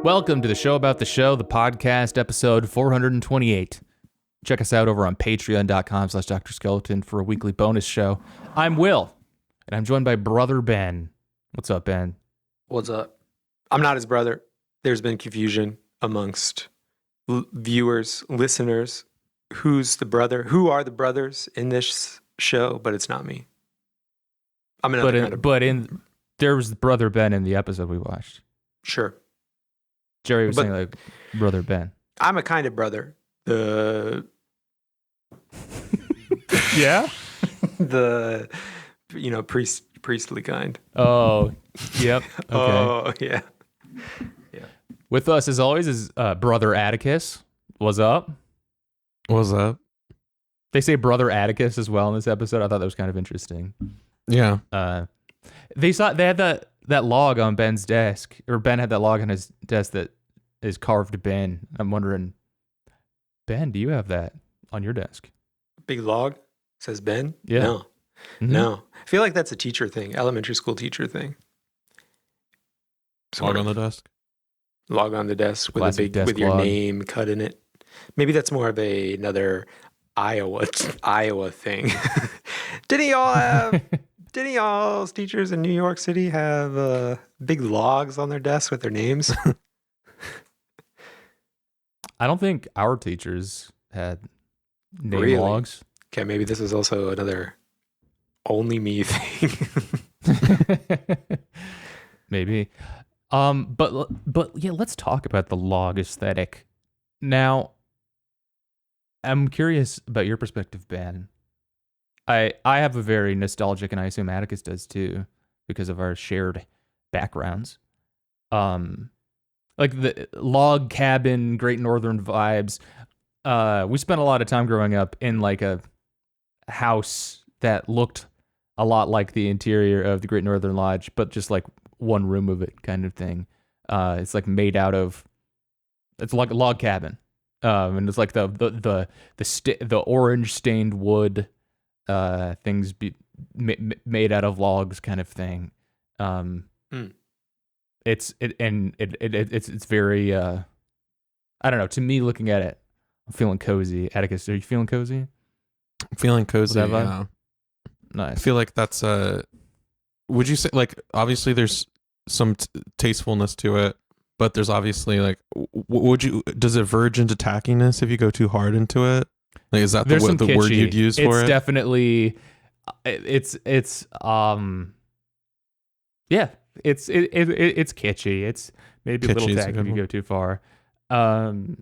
Welcome to the show about the show, the podcast, episode 428. Check us out over on patreon.com/Dr. Skeleton for a weekly bonus show. I'm Will, and I'm joined by brother Ben. What's up, Ben? What's up? I'm not his brother. There's been confusion amongst viewers, listeners. Who's the brother? Who are the brothers in this show? But it's not me. I'm another kind of... There was brother Ben in the episode we watched. Sure. Jerry was saying like brother Ben. I'm a kind of brother. Yeah? The priestly kind. Oh, yep. Okay. Oh, yeah. Yeah. With us, as always, is brother Atticus. What's up? What's up? They say brother Atticus as well in this episode. I thought that was kind of interesting. Yeah. They had that log on Ben's desk, or Ben had that log on his desk that is carved Ben. I'm wondering, Ben, do you have that on your desk? Big log says Ben? Yeah. No. Mm-hmm. No. I feel like that's a teacher thing, elementary school teacher thing. Log on the desk? Log on the desk with Classic a big desk with your log. name cut in it. Maybe that's more of another Iowa thing. Didn't y'all's teachers in New York City have big logs on their desks with their names? I don't think our teachers had name Really? logs. Okay, maybe this is also another only me thing. Maybe. But yeah, let's talk about the log aesthetic. Now, I'm curious about your perspective, Ben. I have a very nostalgic, and I assume Atticus does too, because of our shared backgrounds. Like the log cabin, Great Northern vibes. We spent a lot of time growing up in like a house that looked a lot like the interior of the Great Northern Lodge, but just like one room of it kind of thing. It's like made out of, it's like a log cabin. And it's like the orange stained wood, things made out of logs kind of thing. It's very, I don't know, to me looking at it, I'm feeling cozy. Atticus, are you feeling cozy? I'm feeling cozy. Was that vibe? Yeah. Nice. I feel like that's would you say, like, obviously there's some tastefulness to it, but there's obviously like, does it verge into tackiness if you go too hard into it? Like, is that the word you'd use for it? It's definitely, it's yeah, it's kitschy. It's maybe a little tacky if you go too far. Do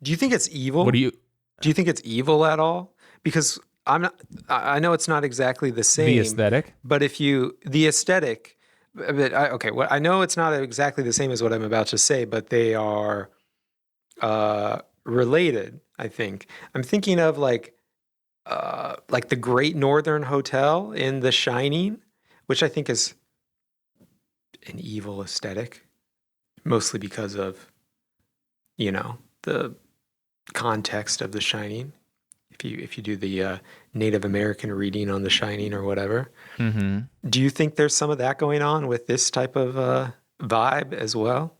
you think it's evil? Do you think it's evil at all? Because I know it's not exactly the same. The aesthetic? But the aesthetic, I know it's not exactly the same as what I'm about to say, but they are related, I think. I'm thinking of like the Great Northern Hotel in The Shining, which I think is an evil aesthetic, mostly because of, the context of The Shining. If you do the Native American reading on The Shining or whatever, Do you think there's some of that going on with this type of vibe as well?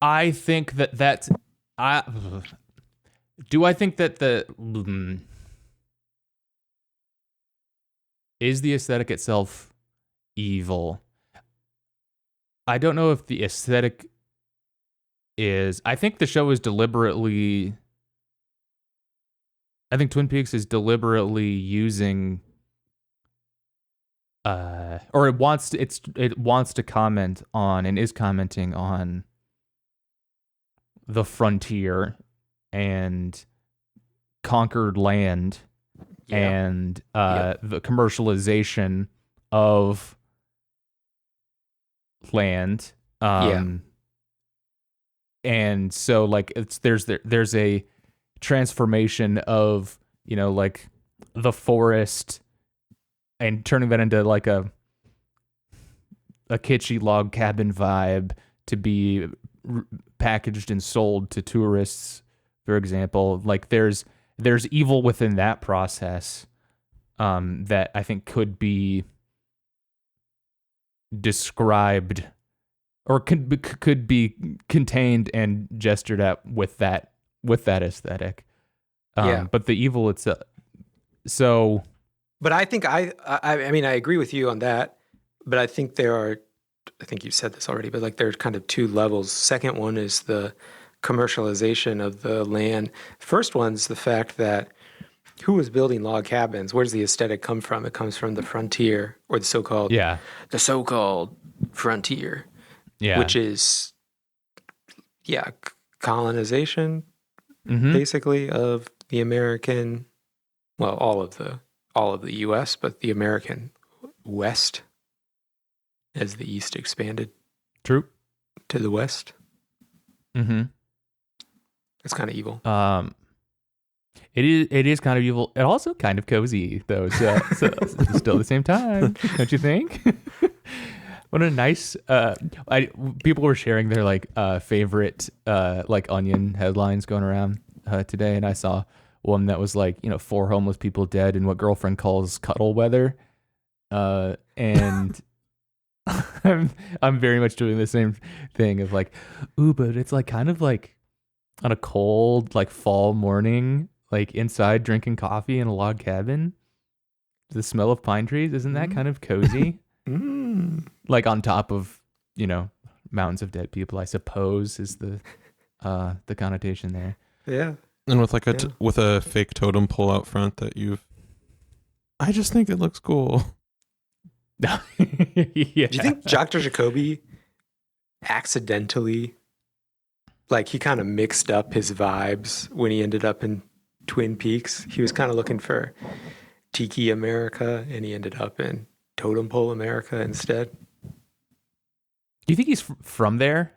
I think that's. Do I think that is the aesthetic itself evil? I don't know if the aesthetic is. I think the show is deliberately. I think Twin Peaks is deliberately using, or it wants to comment on and is commenting on the frontier and conquered land and the commercialization of land. And so like there's a transformation of, like the forest and turning that into like a kitschy log cabin vibe to be packaged and sold to tourists, for example. Like there's evil within that process that I think could be described or could be contained and gestured at with that aesthetic. Yeah. But the evil itself. So, But I think I mean I agree with you on that. But I think there are. I think you've said this already, but like there's kind of two levels. Second one is the commercialization of the land. First one's the fact that who was building log cabins? Where does the aesthetic come from? It comes from the frontier, or the so-called frontier, yeah, which is colonization mm-hmm. basically of the American, well, all of the U.S., but the American West as the East expanded True. to the West. Mm-hmm. It's kind of evil. It is kind of evil. It also kind of cozy though. So still at the same time, don't you think? What a nice. People were sharing their like favorite like Onion headlines going around today, and I saw one that was like 4 homeless people dead in what girlfriend calls cuddle weather, and. I'm very much doing the same thing of like, ooh, but it's like kind of like on a cold like fall morning, like inside drinking coffee in a log cabin, the smell of pine trees, isn't that kind of cozy? Like on top of mountains of dead people, I suppose is the connotation there. Yeah, and with like with a fake totem pole out front that I just think it looks cool. Yeah. Do you think Dr. Jacoby accidentally, like he kind of mixed up his vibes when he ended up in Twin Peaks? He was kind of looking for Tiki America, and he ended up in Totem Pole America instead. Do you think he's from there?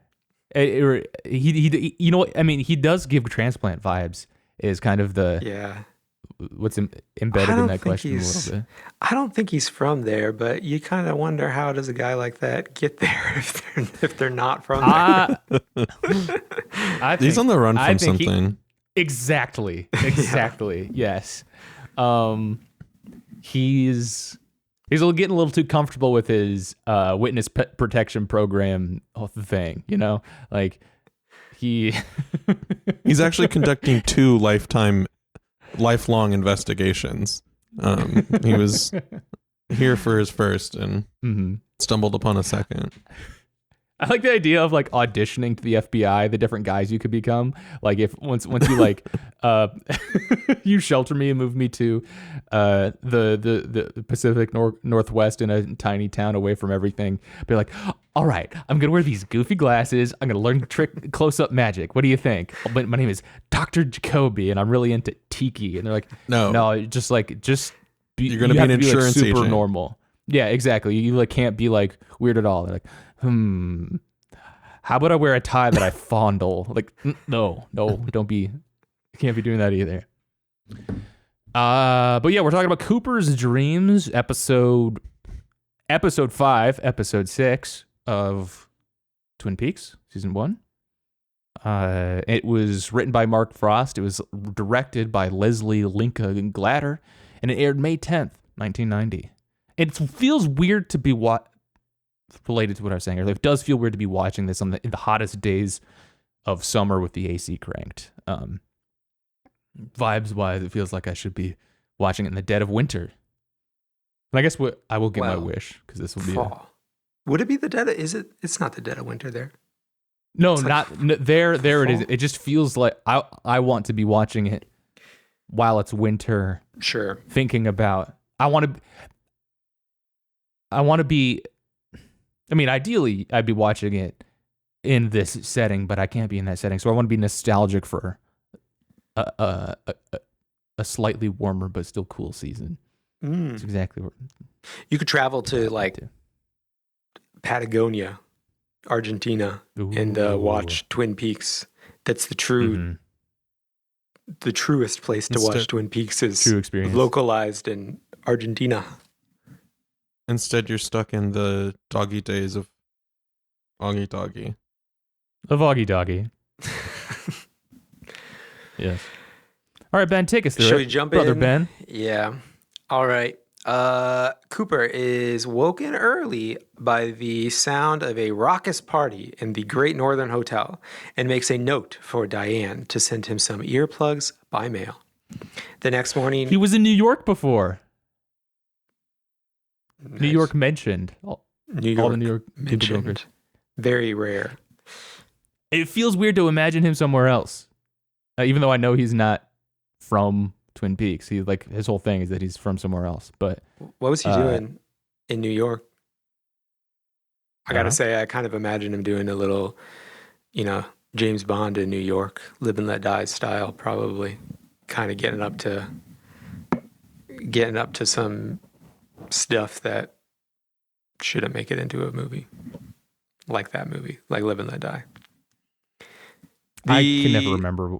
Or he I mean, he does give transplant vibes. Is kind of the what's embedded in that question a little bit. I don't think he's from there, but you kind of wonder how does a guy like that get there if they're not from there. He's on the run from something. Exactly. Yes. He's getting a little too comfortable with his witness protection program thing, like he's actually conducting 2 lifelong investigations. He was here for his first and stumbled upon a second. I like the idea of like auditioning to the FBI, the different guys you could become. Like if once you like you shelter me and move me to the Pacific Northwest in a tiny town away from everything, be like, all right, I'm gonna wear these goofy glasses. I'm gonna learn close up magic. What do you think? My name is Dr. Jacoby, and I'm really into tiki. And they're like, no, you're gonna be an insurance super agent. Normal. Yeah, exactly. You like can't be like weird at all. They're like, how about I wear a tie that I fondle? Like, no, don't be. You can't be doing that either. But yeah, we're talking about Cooper's Dreams, episode 5, episode 6 of Twin Peaks, season 1. It was written by Mark Frost. It was directed by Leslie Linka Glatter, and it aired May 10th, 1990. It feels weird to be related to what I was saying earlier. It does feel weird to be watching this in the hottest days of summer with the AC cranked. Vibes wise, it feels like I should be watching it in the dead of winter. And I guess I will get my wish because this will be fall. Would it be the dead? It's not the dead of winter there. No, it's not there. It is. It just feels like I want to be watching it while it's winter. Sure. Thinking about I want to be. I mean, ideally, I'd be watching it in this setting, but I can't be in that setting. So I want to be nostalgic for a slightly warmer but still cool season. That's exactly what you could travel to, like Patagonia, Argentina, and watch Twin Peaks. That's the truest place to watch Twin Peaks is true experience. Localized in Argentina. Instead, you're stuck in the doggy days of Augie Doggy. Of Augie Doggy. Yes. All right, Ben, take us through it. Shall we jump Brother in? Ben. Yeah. All right. Cooper is woken early by the sound of a raucous party in the Great Northern Hotel and makes a note for Diane to send him some earplugs by mail. The next morning, He was in New York before. Nice. New York mentioned. All the New York mentioned. Very rare. It feels weird to imagine him somewhere else, even though I know he's not from Twin Peaks. He like his whole thing is that he's from somewhere else. But What was he doing in New York? I gotta Uh-huh. say, I kind of imagine him doing a little, James Bond in New York, Live and Let Die style, probably. Kind of getting up to some stuff that shouldn't make it into a movie, like that movie, like Live and Let Die. I can never remember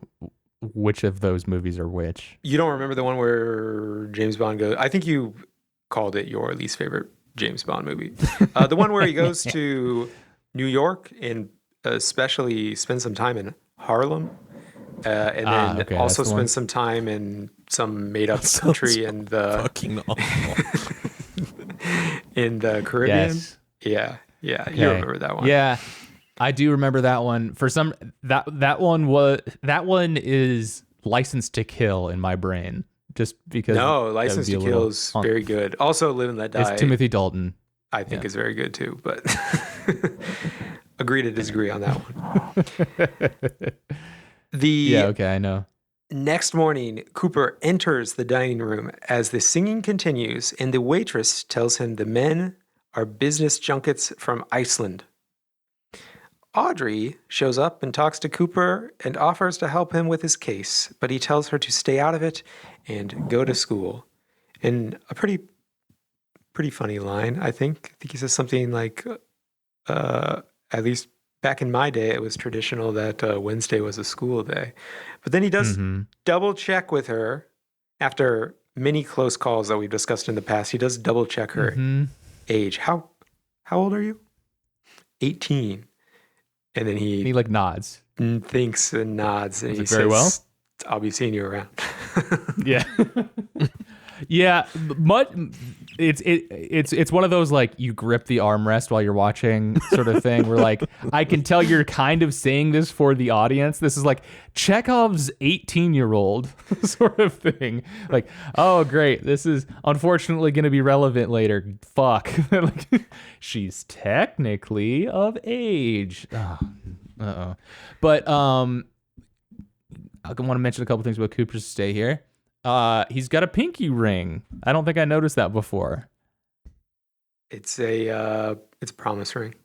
which of those movies are which. You don't remember the one where James Bond goes? I think you called it your least favorite James Bond movie. The one where he goes to New York and especially spends some time in Harlem, and then okay, also that's the one. spends some time in some made-up country in the Fucking awful. in the Caribbean. Yes. Yeah, you Okay. remember that one. Yeah, I do remember that one. For some that one is License to Kill in my brain, just because. No, that License would to be a Kill little is very good. Also, Live and Let Die. It's Timothy Dalton. I think is very good too, but agree to disagree on that one. Yeah, okay, I know. Next morning, Cooper enters the dining room as the singing continues, and the waitress tells him the men are business junkets from Iceland. Audrey shows up and talks to Cooper and offers to help him with his case, but he tells her to stay out of it and go to school. In a pretty funny line, I think. I think he says something like, at least back in my day, it was traditional that Wednesday was a school day. But then he does double check with her after many close calls that we've discussed in the past. He does double check her age. How old are you? 18. And then he like nods. thinks and nods, and he says, very well? "I'll be seeing you around." Yeah. Yeah, it's one of those like you grip the armrest while you're watching sort of thing where like I can tell you're kind of saying this for the audience. This is like Chekhov's 18-year-old sort of thing. Like, oh great, this is unfortunately going to be relevant later. Fuck. Like, she's technically of age. Oh, but I want to mention a couple things about Cooper's stay here. He's got a pinky ring. I don't think I noticed that before. It's a promise ring.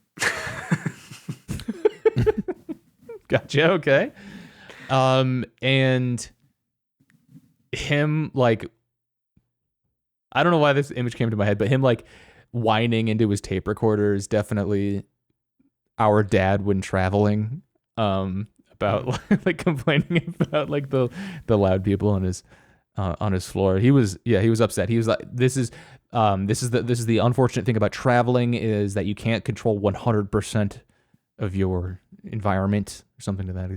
Gotcha. Okay. And him like, I don't know why this image came to my head, but him like whining into his tape recorder is definitely our dad when traveling. About like complaining about like the loud people on his floor. He was upset. He was like, this is the unfortunate thing about traveling is that you can't control 100% of your environment or something to that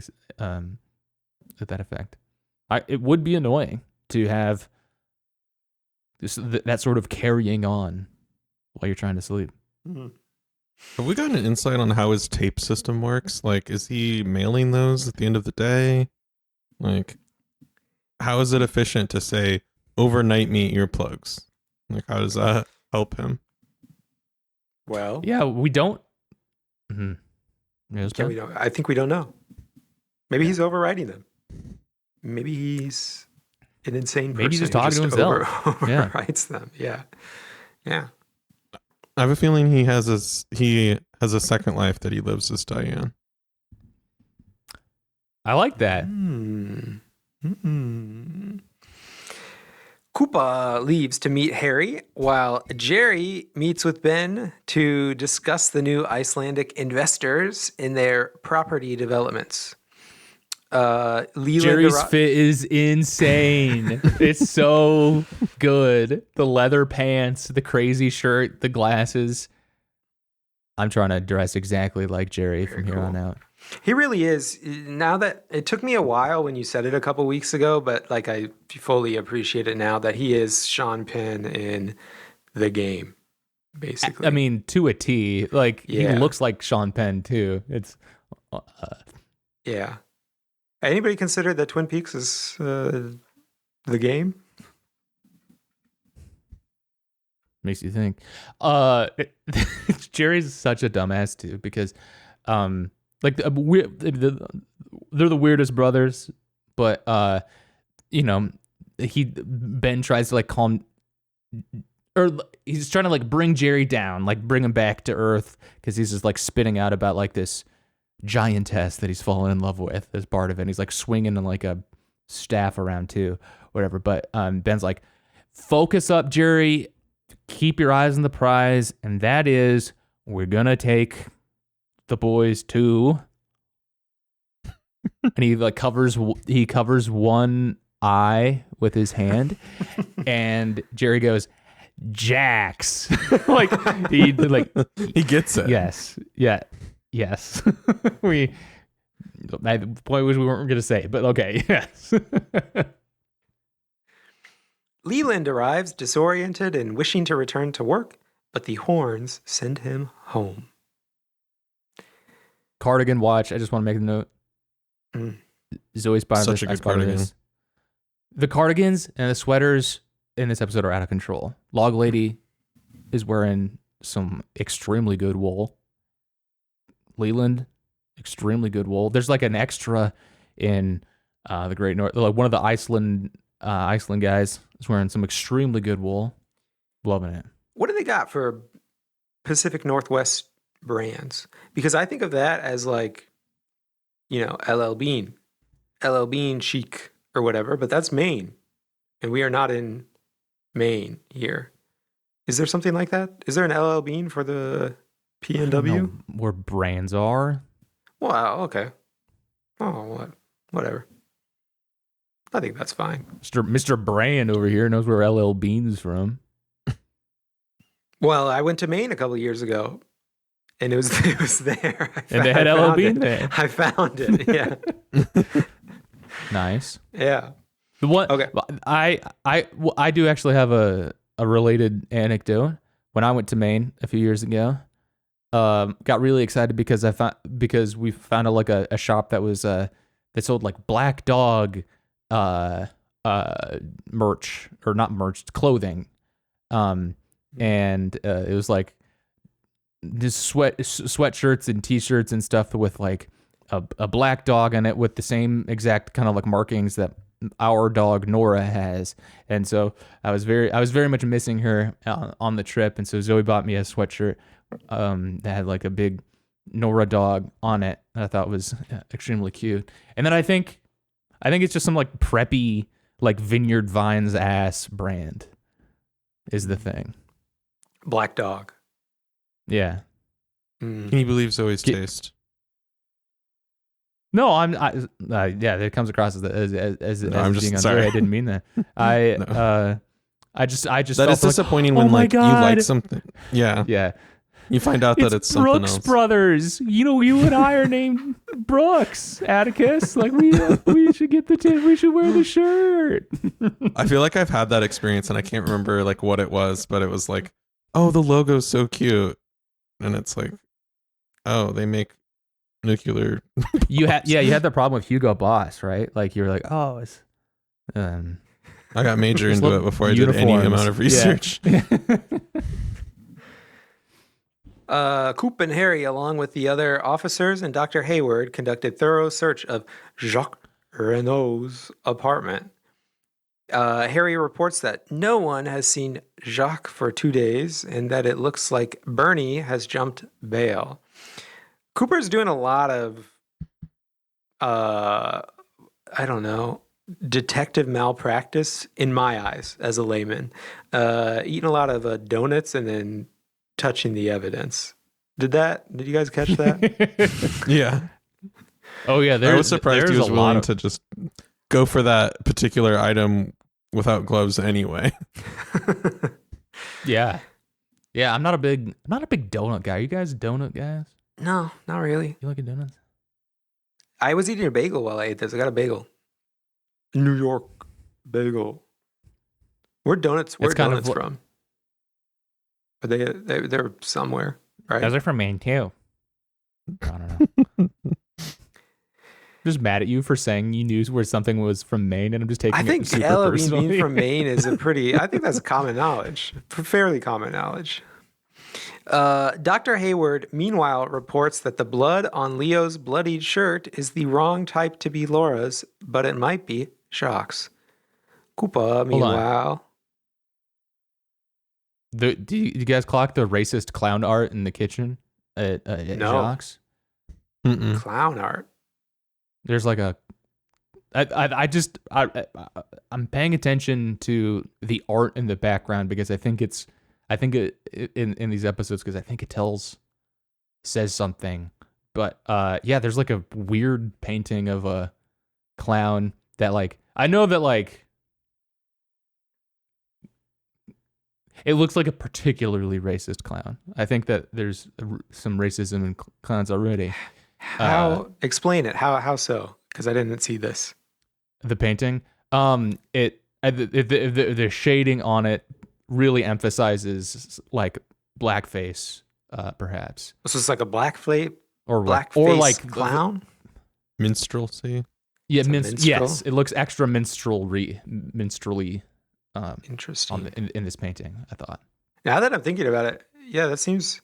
effect. It would be annoying to have that sort of carrying on while you're trying to sleep. Mm-hmm. Have we gotten an insight on how his tape system works? Like, is he mailing those at the end of the day? Like, how is it efficient to say overnight me earplugs? Like, how does that help him? Well, Yeah, we don't. Mm-hmm. yeah, we don't. I think we don't know. Maybe he's overriding them. Maybe he's an insane person. Maybe he's just who talking to himself. Overrides them. Yeah. I have a feeling he has a second life that he lives as Diane. I like that. Koopa leaves to meet Harry, while Jerry meets with Ben to discuss the new Icelandic investors in their property developments. Leland Jerry's fit is insane. It's so good. The leather pants, the crazy shirt, the glasses. I'm trying to dress exactly like Jerry from here on out. He really is. Now that it took me a while when you said it a couple weeks ago, but like I fully appreciate it now that he is Sean Penn in the game, I basically. mean, to a T. Like he Yeah. looks like Sean Penn too. It's uh, Yeah. Anybody consider that Twin Peaks is the game? makes you think. Jerry's such a dumbass too because, like they're the weirdest brothers, but you know, Ben tries to like calm or he's trying to like bring Jerry down, like bring him back to earth because he's just like spitting out about like this giantess that he's fallen in love with as part of it. And he's like swinging like a staff around too, whatever. But Ben's like, focus up, Jerry. Keep your eyes on the prize, and that is we're gonna take the boys to. And he like covers one eye with his hand, and Jerry goes, Jax. Like he gets it. Yes. Yeah. Yes. The point was we weren't going to say, but okay. Yes. Leland arrives disoriented and wishing to return to work, but the horns send him home. Cardigan watch. I just want to make a note. Mm. Zoe spotted Such this. a I good spotted cardigan. this. The cardigans and the sweaters in this episode are out of control. Log Lady is wearing some extremely good wool. Leland, extremely good wool. There's like an extra in the Great North. Like one of the Iceland guys is wearing some extremely good wool. Loving it. What do they got for Pacific Northwest brands? Because I think of that as like, LL Bean chic or whatever, but that's Maine. And we are not in Maine here. Is there something like that? Is there an LL Bean for the I don't PNW? know where brands are. Wow, okay. Oh, whatever. I think that's fine. Mr. Brand over here knows where LL Bean's from. Well, I went to Maine a couple of years ago, and it was there. And they had LL Bean there. I found it. Yeah. Nice. Yeah. The one Okay. I do actually have a related anecdote. When I went to Maine a few years ago, got really excited because we found a shop that was that sold like Black Dog merch, or not merch, clothing. And it was like just sweatshirts and t-shirts and stuff with like a black dog on it with the same exact kind of like markings that our dog Nora has. And so I was very much missing her on the trip, and so Zoe bought me a sweatshirt that had like a big Nora dog on it that I thought was extremely cute. And then I think it's just some like preppy like Vineyard Vines ass brand is the thing. Black Dog. Yeah. Mm. Can you believe Zoe's taste? No, yeah, it comes across as I'm being just unfair. sorry. I didn't mean that. I just That felt is disappointing like, when oh my like you God. like something. Yeah. Yeah. You find out that it's something Brooks else. Brothers. You and I are named Brooks, Atticus. Like we should get we should wear the shirt. I feel like I've had that experience and I can't remember like what it was, but it was like, oh, the logo's so cute. And it's like, oh, they make nuclear. You had the problem with Hugo Boss, right? Like you were like, oh, it's I got major Just into look it before I did any uniforms. amount of research. Coop and Harry, along with the other officers and Dr. Hayward, conducted thorough search of Jacques Renault's apartment. Harry reports that no one has seen Jacques for 2 days and that it looks like Bernie has jumped bail. Cooper's doing a lot of, I don't know, detective malpractice in my eyes as a layman. Eating a lot of donuts and then touching the evidence. Did you guys catch that? Yeah. Oh yeah, I was surprised he there's was a lot willing of to just go for that particular item without gloves anyway. yeah. I'm not a big donut guy. Are you guys donut guys? No, not really. You like donuts? I was eating a bagel while I ate this. I got a bagel. New York bagel. Where donuts? Where It's kind of donuts from? Are they're somewhere, right? those are from Maine too. I don't know. Just mad at you for saying you knew where something was from Maine, and I'm just taking I it think super Ella personally. being from Maine is a pretty. I think that's common knowledge, fairly common knowledge. Dr. Hayward, meanwhile, reports that the blood on Leo's bloodied shirt is the wrong type to be Laura's, but it might be Jacques. Koopa, Hold on. meanwhile. Do you guys clock the racist clown art in the kitchen at No. Jacques? Mm-mm. Clown art. There's like a. I'm paying attention to the art in the background because I think it in these episodes because I think it says something. But yeah, there's like a weird painting of a clown that like I know that like it looks like a particularly racist clown. I think that there's some racism in clowns already. How explain it? How so? Because I didn't see this. The painting, the shading on it really emphasizes like blackface, perhaps, So it's like a blackface clown. Minstrelsy. Yeah, It's a minstrel? yes, it looks extra minstrelly, Interesting. in this painting. I thought. Now that I'm thinking about it, yeah, that seems.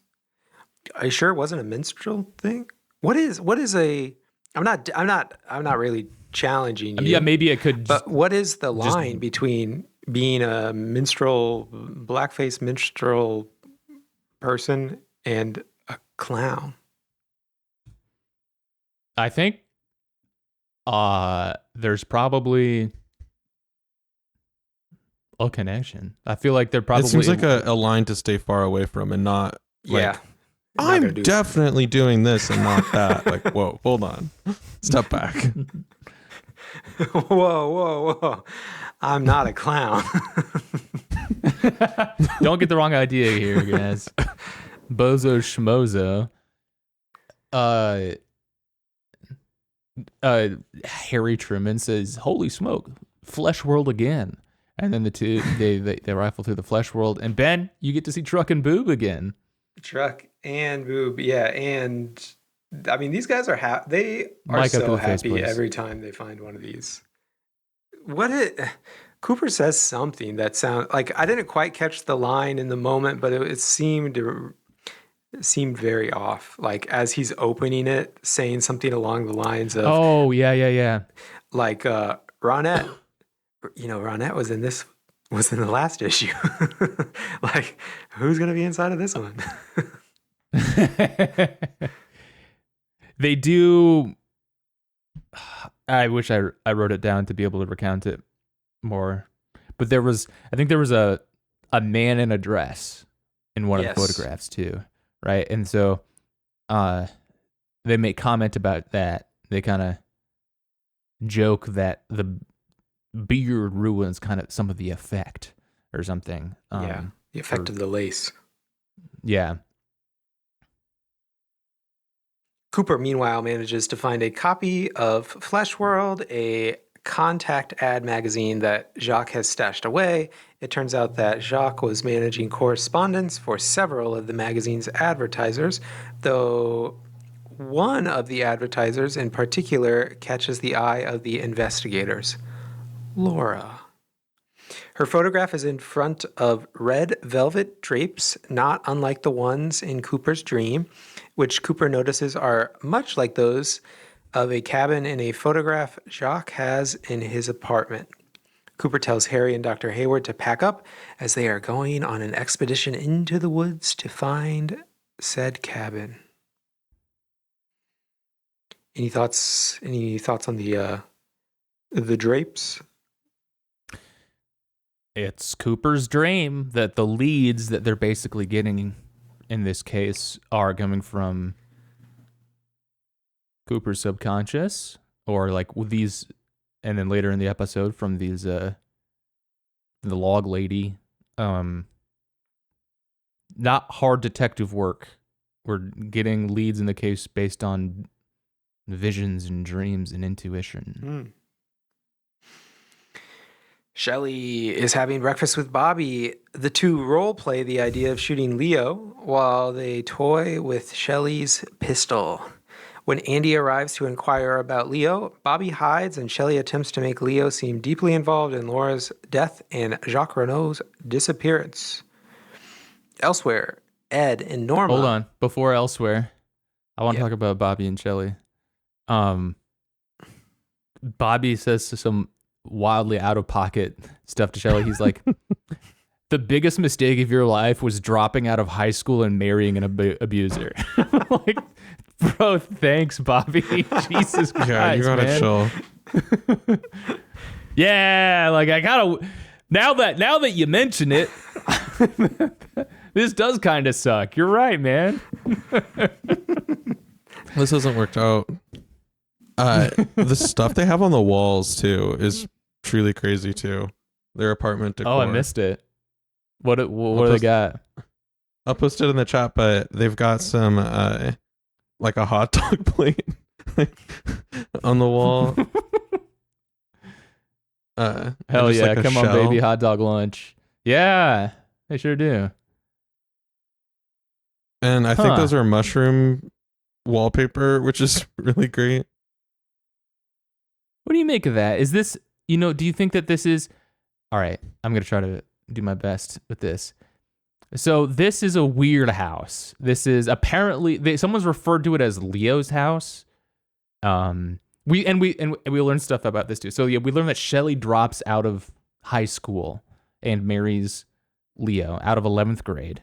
Are you sure it wasn't a minstrel thing? What is a? I'm not really challenging you. Yeah, maybe it could. But what is the line between being a minstrel, blackface minstrel person and a clown? I think there's probably a connection. I feel like they're probably. It seems like a line to stay far away from and not like, Yeah. You're not I'm gonna do- definitely doing this and not that. Like, whoa, hold on. Step back. Whoa. I'm not a clown. Don't get the wrong idea here, guys. Bozo schmozo. Harry Truman says, "Holy smoke, flesh world again!" And then the two they rifle through the flesh world, and Ben, you get to see Truck and Boob again. Truck and Boob, yeah, and I mean these guys are they are Mic up to so the face, happy please. every time they find one of these. Cooper says something that sounds like I didn't quite catch the line in the moment, but it seemed very off. Like as he's opening it, saying something along the lines of, Oh yeah. like Ronette, Ronette was in the last issue. Like who's gonna be inside of this one? They do. I wish I wrote it down to be able to recount it more. But I think there was a man in a dress in one of the photographs too, right? And so they make comment about that. They kind of joke that the beard ruins kind of some of the effect or something. Yeah, the effect of the lace. Yeah. Cooper, meanwhile, manages to find a copy of Flesh World, a contact ad magazine that Jacques has stashed away. It turns out that Jacques was managing correspondence for several of the magazine's advertisers, though one of the advertisers in particular catches the eye of the investigators, Laura. Her photograph is in front of red velvet drapes, not unlike the ones in Cooper's dream, which Cooper notices are much like those of a cabin in a photograph Jacques has in his apartment. Cooper tells Harry and Dr. Hayward to pack up as they are going on an expedition into the woods to find said cabin. Any thoughts on the drapes? It's Cooper's dream that the leads that they're basically getting in this case are coming from Cooper's subconscious, or like with these, and then later in the episode from these the log lady. Not hard detective work. We're getting leads in the case based on visions and dreams and intuition. Hmm. Shelley is having breakfast with Bobby. The two role play the idea of shooting Leo while they toy with Shelley's pistol. When Andy arrives to inquire about Leo, Bobby hides and Shelley attempts to make Leo seem deeply involved in Laura's death and Jacques Renault's disappearance. Elsewhere, Ed and Norma. Hold on. Before elsewhere, I want to Yep. talk about Bobby and Shelley. Bobby says some wildly out of pocket stuff to Shelley. He's like, the biggest mistake of your life was dropping out of high school and marrying an abuser. Like, bro, thanks, Bobby. Jesus Christ, Yeah, you gotta man. chill. Yeah, like I gotta. Now that you mention it, this does kind of suck. You're right, man. This hasn't worked out. The stuff they have on the walls too is truly crazy too. Their apartment decor. Oh, I missed it. What do they got? I'll post it in the chat, but they've got some like a hot dog plate on the wall. And Hell just, yeah, like, a come on, shell. baby, hot dog lunch. Yeah, they sure do. And I think Huh. those are mushroom wallpaper, which is really great. What do you make of that? Is this, do you think that this is, all right, I'm going to try to do my best with this. So this is a weird house. This is apparently, someone's referred to it as Leo's house. We learned stuff about this too. So yeah, we learned that Shelley drops out of high school and marries Leo out of 11th grade.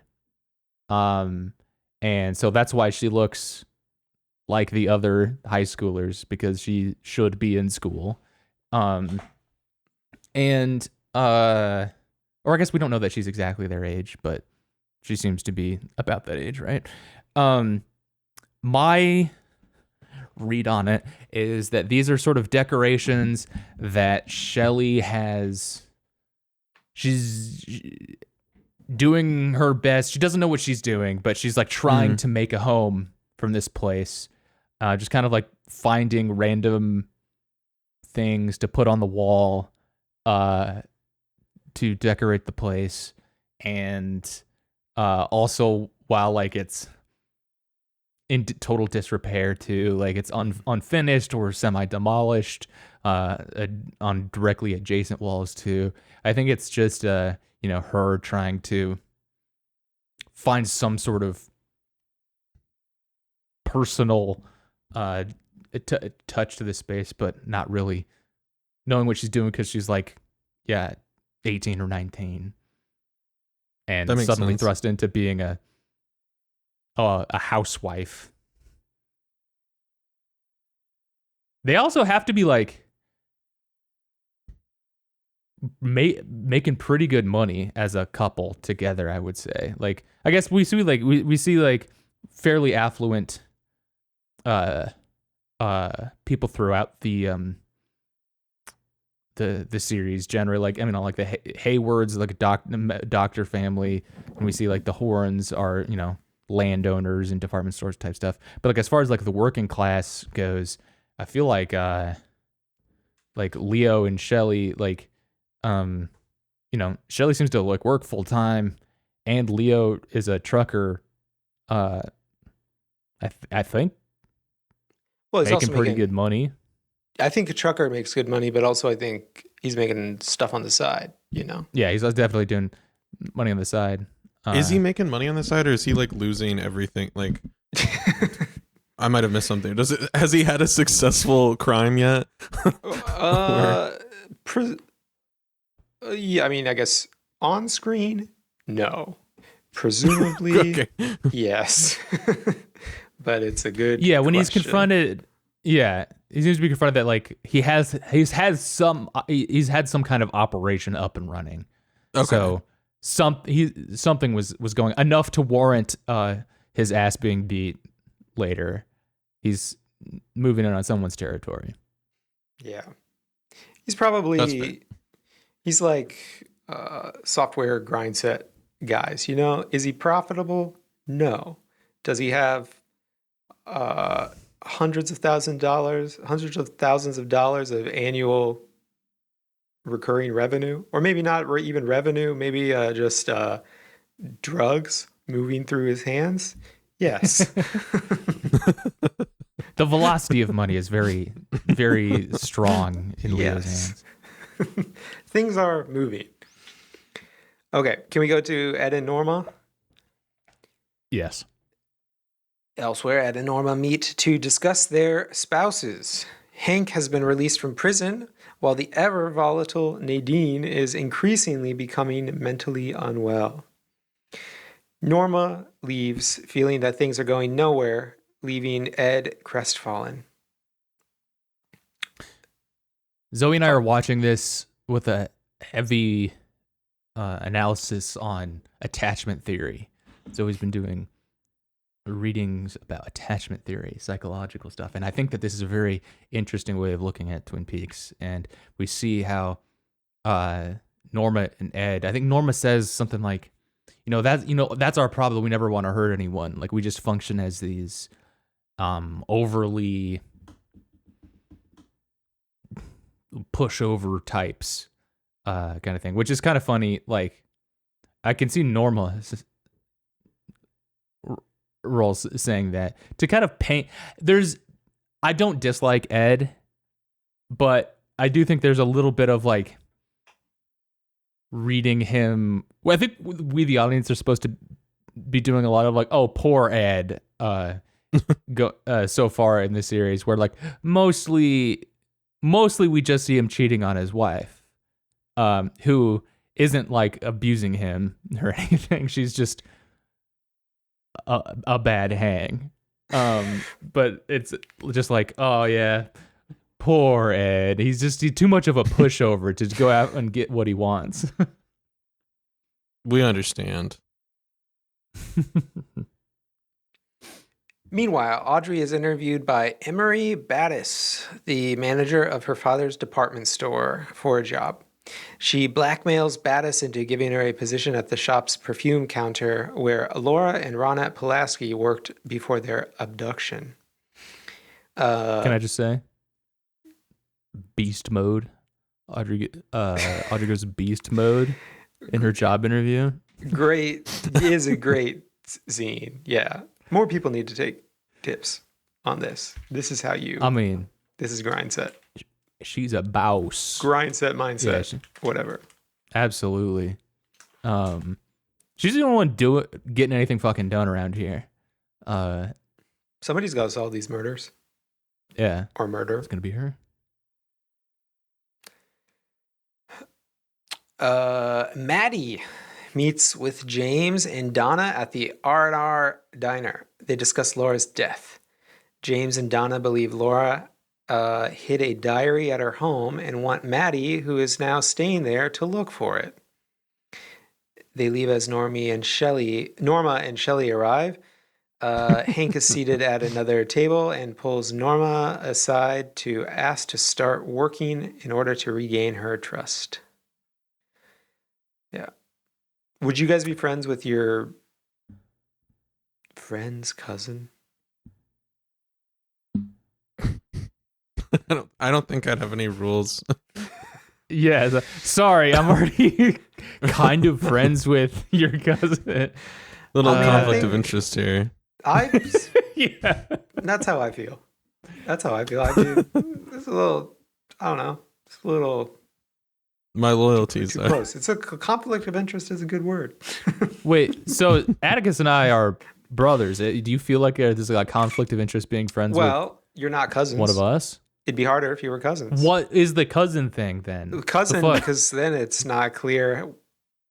And so that's why she looks like the other high schoolers, because she should be in school. Or I guess we don't know that she's exactly their age, but she seems to be about that age, right? My read on it is that these are sort of decorations that Shelley has. She's doing her best. She doesn't know what she's doing, but she's like trying to make a home from this place. Just kind of like finding random things to put on the wall to decorate the place. And also, while like it's in total disrepair too, like it's unfinished or semi-demolished on directly adjacent walls too. I think it's just her trying to find some sort of personal touch to the space, but not really knowing what she's doing, because she's like 18 or 19 and That makes suddenly sense. thrust into being a housewife. They also have to be like making pretty good money as a couple together, I would say. Like, I guess we see like fairly affluent people throughout the series generally. Like, I mean, like the Haywards, like a doctor family, and we see like the Horns are landowners and department stores type stuff. But like as far as like the working class goes, I feel like Leo and Shelley, like Shelley seems to like work full time, and Leo is a trucker. I think Well, he's making also pretty good money. I think a trucker makes good money, but also I think he's making stuff on the side, Yeah, he's definitely doing money on the side. Is he making money on the side, or is he like losing everything? Like, I might have missed something. Has he had a successful crime yet? Yeah, I mean, I guess on screen, no. Presumably, Okay. yes. But it's a good when he's question. confronted, he seems to be confronted that like he's had some kind of operation up and running. Okay. So something was going enough to warrant his ass being beat later. He's moving in on someone's territory. Yeah. He's That's fair. probably, he's like software grind set guys, Is he profitable? No. Does he have hundreds of thousands of dollars of annual recurring revenue, or maybe not even revenue, maybe just drugs moving through his hands. Yes. The velocity of money is very, very strong in Leo's hands. Things are moving. Okay, can we go to Ed and Norma? Yes. Elsewhere, Ed and Norma meet to discuss their spouses. Hank has been released from prison, while the ever volatile Nadine is increasingly becoming mentally unwell. Norma leaves, feeling that things are going nowhere, leaving Ed crestfallen. Zoe and I are watching this with a heavy analysis on attachment theory. Zoe's been doing readings about attachment theory, psychological stuff, and I think that this is a very interesting way of looking at Twin Peaks. And we see how Norma and Ed, I think Norma says something like, that's our problem. We never want to hurt anyone. Like, we just function as these overly pushover types, kind of thing, which is kind of funny. Like, I can see Norma roles saying that to kind of paint. I don't dislike Ed, but I do think there's a little bit of like reading him. Well, I think we, the audience, are supposed to be doing a lot of like, oh, poor Ed, so far in the series, where like mostly we just see him cheating on his wife, who isn't like abusing him or anything. She's just a bad hang. But it's just like, oh yeah, poor Ed. He's too much of a pushover to go out and get what he wants. We understand. Meanwhile, Audrey is interviewed by Emery Battis, the manager of her father's department store, for a job. She blackmails Battis into giving her a position at the shop's perfume counter, where Laura and Ronette Pulaski worked before their abduction. Can I just say, beast mode? Audrey goes beast mode in her job interview. Great, is a great scene. Yeah, more people need to take tips on this. This is how you. I mean, this is grind set. She's a boss. Grind set mindset. Yeah, whatever. Absolutely. She's the only one getting anything fucking done around here. Somebody's got to solve these murders. Yeah. Or murder. It's gonna be her. Maddie meets with James and Donna at the R&R diner. They discuss Laura's death. James and Donna believe Laura hid a diary at her home and want Maddie, who is now staying there, to look for it. They leave as Norma and Shelley arrive. Hank is seated at another table and pulls Norma aside to ask to start working in order to regain her trust. Yeah. Would you guys be friends with your friend's cousin? I don't think I'd have any rules. Yeah, sorry, I'm already kind of friends with your cousin. Little conflict of interest here. Yeah. That's how I feel. It's a little, I don't know. It's a little. My loyalties too close. It's a conflict of interest is a good word. Wait, so Atticus and I are brothers. Do you feel like there's a conflict of interest being friends with you're not cousins. One of us? It'd be harder if you were cousins. What is the cousin thing then? Cousin, because then it's not clear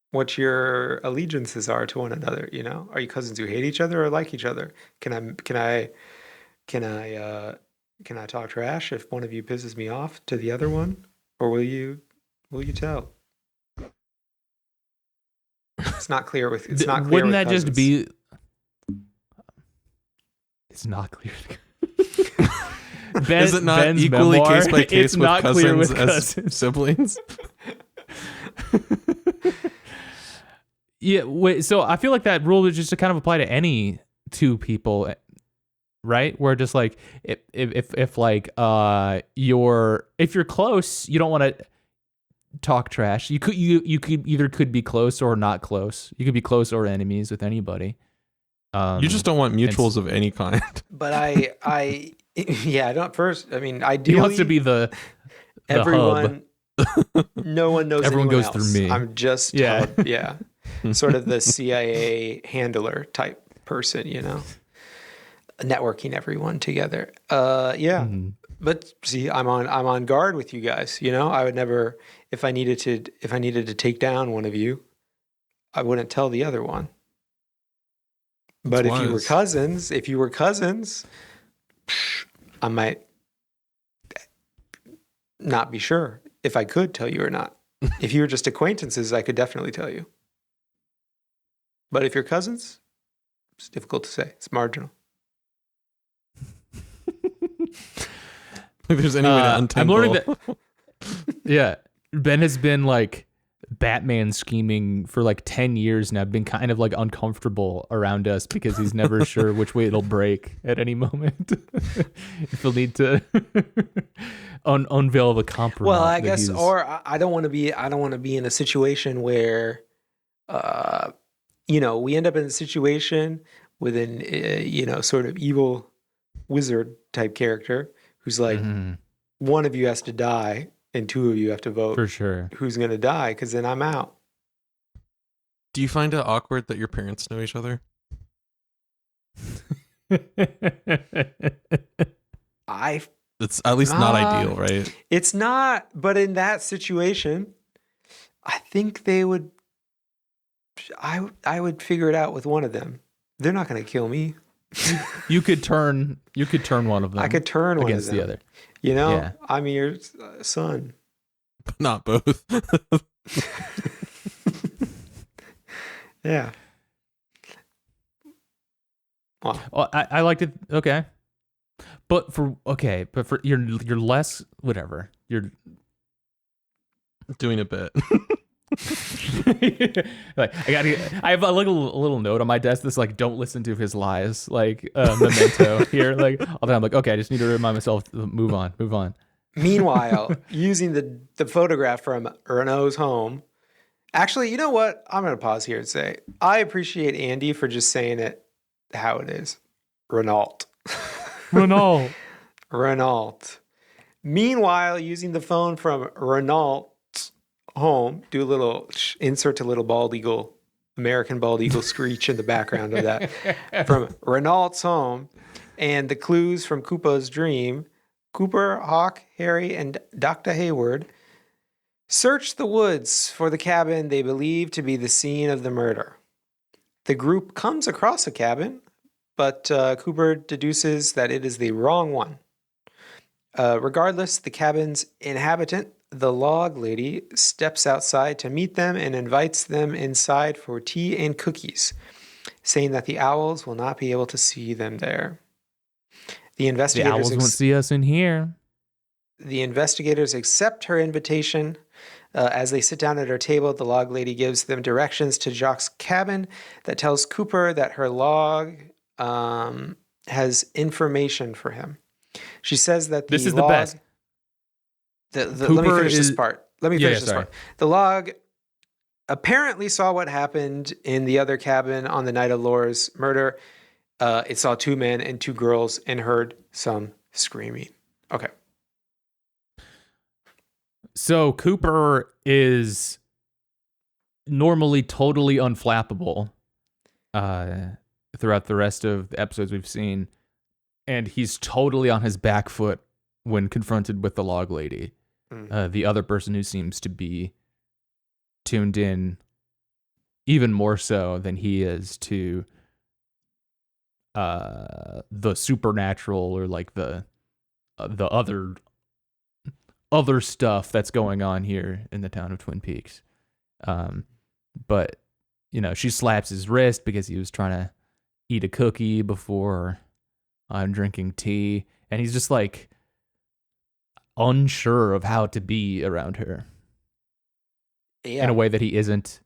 what your allegiances are to one another. You know, are you cousins who hate each other or like each other? Can I talk trash if one of you pisses me off to the other one, or will you tell? It's not clear with. It's not clear. Wouldn't with that cousins. just be? It's not clear. Is it not Ben's equally memoir, case by case it's with not cousins clear with as cousins. siblings? Yeah, wait, so I feel like that rule would just kind of apply to any two people, right? Where just like if like if you're close, you don't want to talk trash. You could either could be close or not close. You could be close or enemies with anybody. You just don't want and mutuals of any kind. But I yeah, I don't first. I mean, he ideally, wants to be the hub. everyone. No one knows. Everyone anyone goes else. through me. I'm just Yeah. yeah, sort of the CIA handler type person, you know, networking everyone together. Yeah. Mhm. But see, I'm on guard with you guys. You know, I would never, if I needed to take down one of you, I wouldn't tell the other one. But That's if you were wise. cousins, I might not be sure if I could tell you or not. If you were just acquaintances, I could definitely tell you. But if you're cousins, it's difficult to say. It's marginal. If there's any way to I'm untangle. learning that. Yeah, Ben has been like Batman scheming for like 10 years now. Been kind of like uncomfortable around us because he's never sure which way it'll break at any moment. If he'll need to unveil the compromise. Well, I guess, or I don't want to be. I don't want to be in a situation where, we end up in a situation with an, sort of evil wizard type character who's like, one of you has to die and two of you have to vote for sure. who's going to die, because then I'm out. Do you find it awkward that your parents know each other? It's at least not ideal, right? It's not, but in that situation, I think they would. I would figure it out with one of them. They're not going to kill me. You could turn one of them. I could turn one against of them. the other. You know, Yeah. I'm your son. But not both. Yeah. Wow. Well, I liked it. Okay. But for you're less whatever. You're Doing a bit. like I have a little note on my desk that's like, don't listen to his lies, like memento here. Like all the time, I'm like, okay, I just need to remind myself to move on. Meanwhile, using the photograph from Renault's home. Actually, you know what? I'm going to pause here and say I appreciate Andy for just saying it how it is. Renault. Renault. Meanwhile, using the phone from Renault's home, insert a little bald eagle, American bald eagle screech in the background of that. From Renault's home, and the clues from Koopa's dream, Cooper, Hawk, Harry, and Dr. Hayward search the woods for the cabin they believe to be the scene of the murder. The group comes across a cabin, but Cooper deduces that it is the wrong one. Regardless, the cabin's inhabitant, the log lady, steps outside to meet them and invites them inside for tea and cookies, saying that the owls will not be able to see them there. The owls won't see us in here. The investigators accept her invitation. As they sit down at her table, the log lady gives them directions to Jock's cabin that tells Cooper that her log has information for him. She says that this is the best. Let me finish this part. The log apparently saw what happened in the other cabin on the night of Laura's murder. It saw two men and two girls and heard some screaming. Okay. So Cooper is normally totally unflappable throughout the rest of the episodes we've seen. And he's totally on his back foot when confronted with the log lady, the other person who seems to be tuned in even more so than he is to the supernatural or like the other stuff that's going on here in the town of Twin Peaks. But she slaps his wrist because he was trying to eat a cookie before drinking tea, and he's just like unsure of how to be around her in a way that he isn't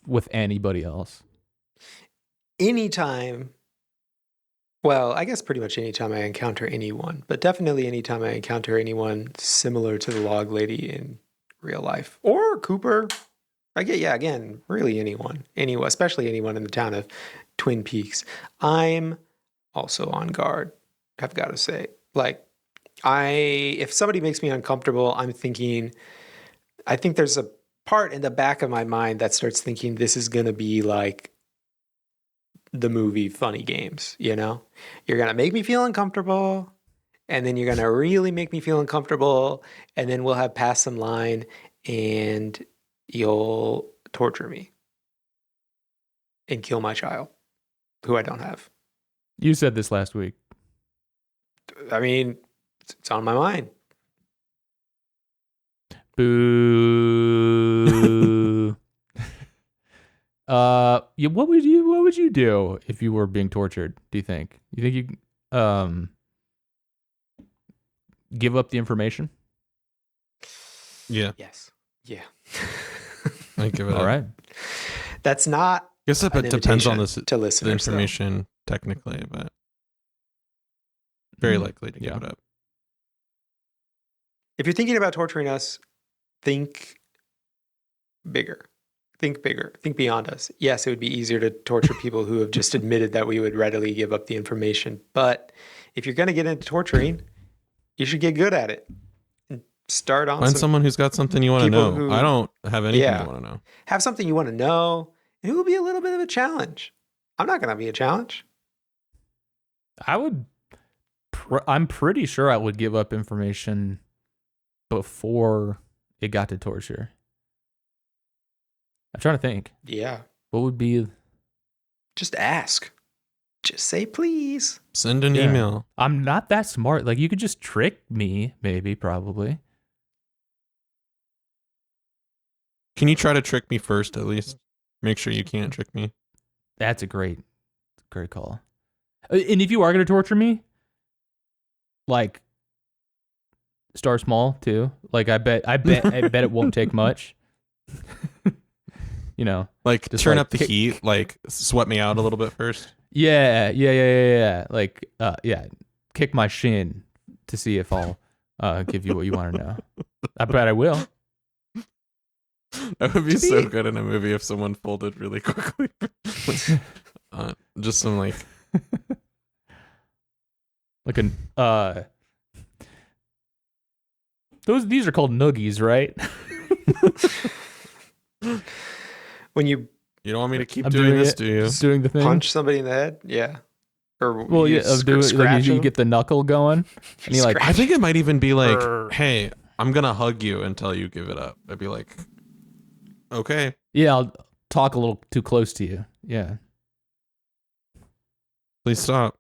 with anybody else. Anytime Well, I guess pretty much anytime I encounter anyone, but definitely anytime I encounter anyone similar to the log lady in real life or Cooper. I get, yeah, again, really anyone, especially anyone in the town of Twin Peaks. I'm also on guard, I've got to say. Like, if somebody makes me uncomfortable, I think there's a part in the back of my mind that starts thinking this is going to be like the movie Funny Games, you know? You're going to make me feel uncomfortable, and then you're going to really make me feel uncomfortable, and then we'll have passed some line, and you'll torture me and kill my child, who I don't have. You said this last week. I mean, it's on my mind. Boo. Yeah, what would you do if you were being tortured, do you think? You think you give up the information? Yeah, Yes. Yeah. I give it All up. right. That's not I guess it an depends on invitation the to listeners, though. information technically, but very likely to give Yeah. it up. If you're thinking about torturing us, think bigger. Think bigger. Think beyond us. Yes, it would be easier to torture people who have just admitted that we would readily give up the information. But if you're going to get into torturing, you should get good at it. And start on Find someone who's got something you want to people know. who- I don't have anything Yeah. I want to know. have something you want to know, and it will be a little bit of a challenge. I'm not going to be a challenge. I'm pretty sure I would give up information before it got to torture. I'm trying to think. Yeah. What would be... Just ask. Just say please. Send an Yeah. email. I'm not that smart. Like, you could just trick me, maybe, probably. Can you try to trick me first, at least? Make sure you can't trick me. That's a great call. And if you are going to torture me, like, start small too. Like, I bet it won't take much. You know, Like, Just turn like up the heat. Like, sweat me out a little bit first. yeah. Like, kick my shin to see if I'll give you what you want to know. I bet I will. That would be so good in a movie if someone folded really quickly. Just some like Like these are called noogies, right? When you you don't want me to keep I'm doing doing this, it. do you? Just doing the thing. punch somebody in the head, yeah. Or Well, you yeah, of doing like scratch you them. get the knuckle going, and you're like, I think it might even be like, Brr. hey, I'm gonna hug you until you give it up. I'd be like, okay. yeah, I'll talk a little too close to you. Yeah. Please stop.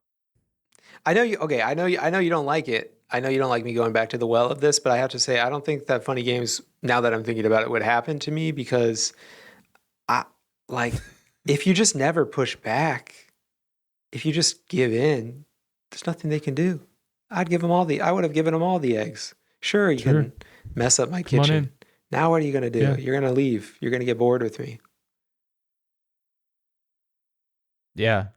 I know you. Okay, I know you don't like it. I know you don't like me going back to the well of this, but I have to say I don't think that Funny Games, now that I'm thinking about it, would happen to me because if you just never push back, if you just give in, there's nothing they can do. I would have given them all the eggs. Sure, you can mess up my Come on kitchen. in. Now what are you going to do? Yeah. You're going to leave. You're going to get bored with me. Yeah.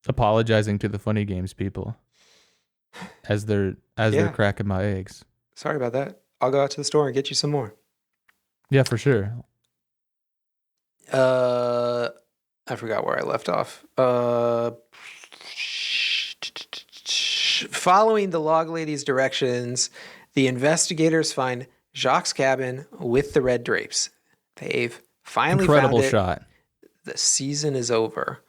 Apologizing to the Funny Games people as they're cracking my eggs. Sorry about that. I'll go out to the store and get you some more. Yeah, for sure. I forgot where I left off. Following the log lady's directions, the investigators find Jacques' cabin with the red drapes. They've finally Incredible found it. shot. The season is over.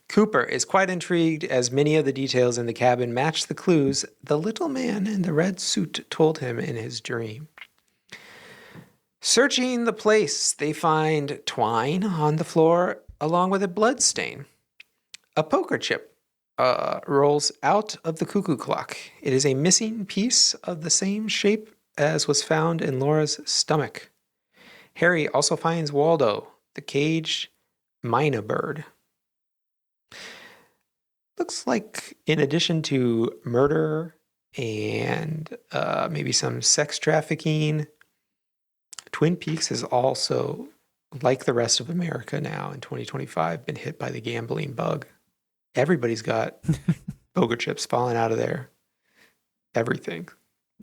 Cooper is quite intrigued as many of the details in the cabin match the clues the little man in the red suit told him in his dream. Searching the place, they find twine on the floor along with a blood stain. A poker chip rolls out of the cuckoo clock. It is a missing piece of the same shape as was found in Laura's stomach. Harry also finds Waldo, the caged myna bird. Looks like in addition to murder and maybe some sex trafficking, Twin Peaks has also, like the rest of America now in 2025, been hit by the gambling bug. Everybody's got poker chips falling out of their everything,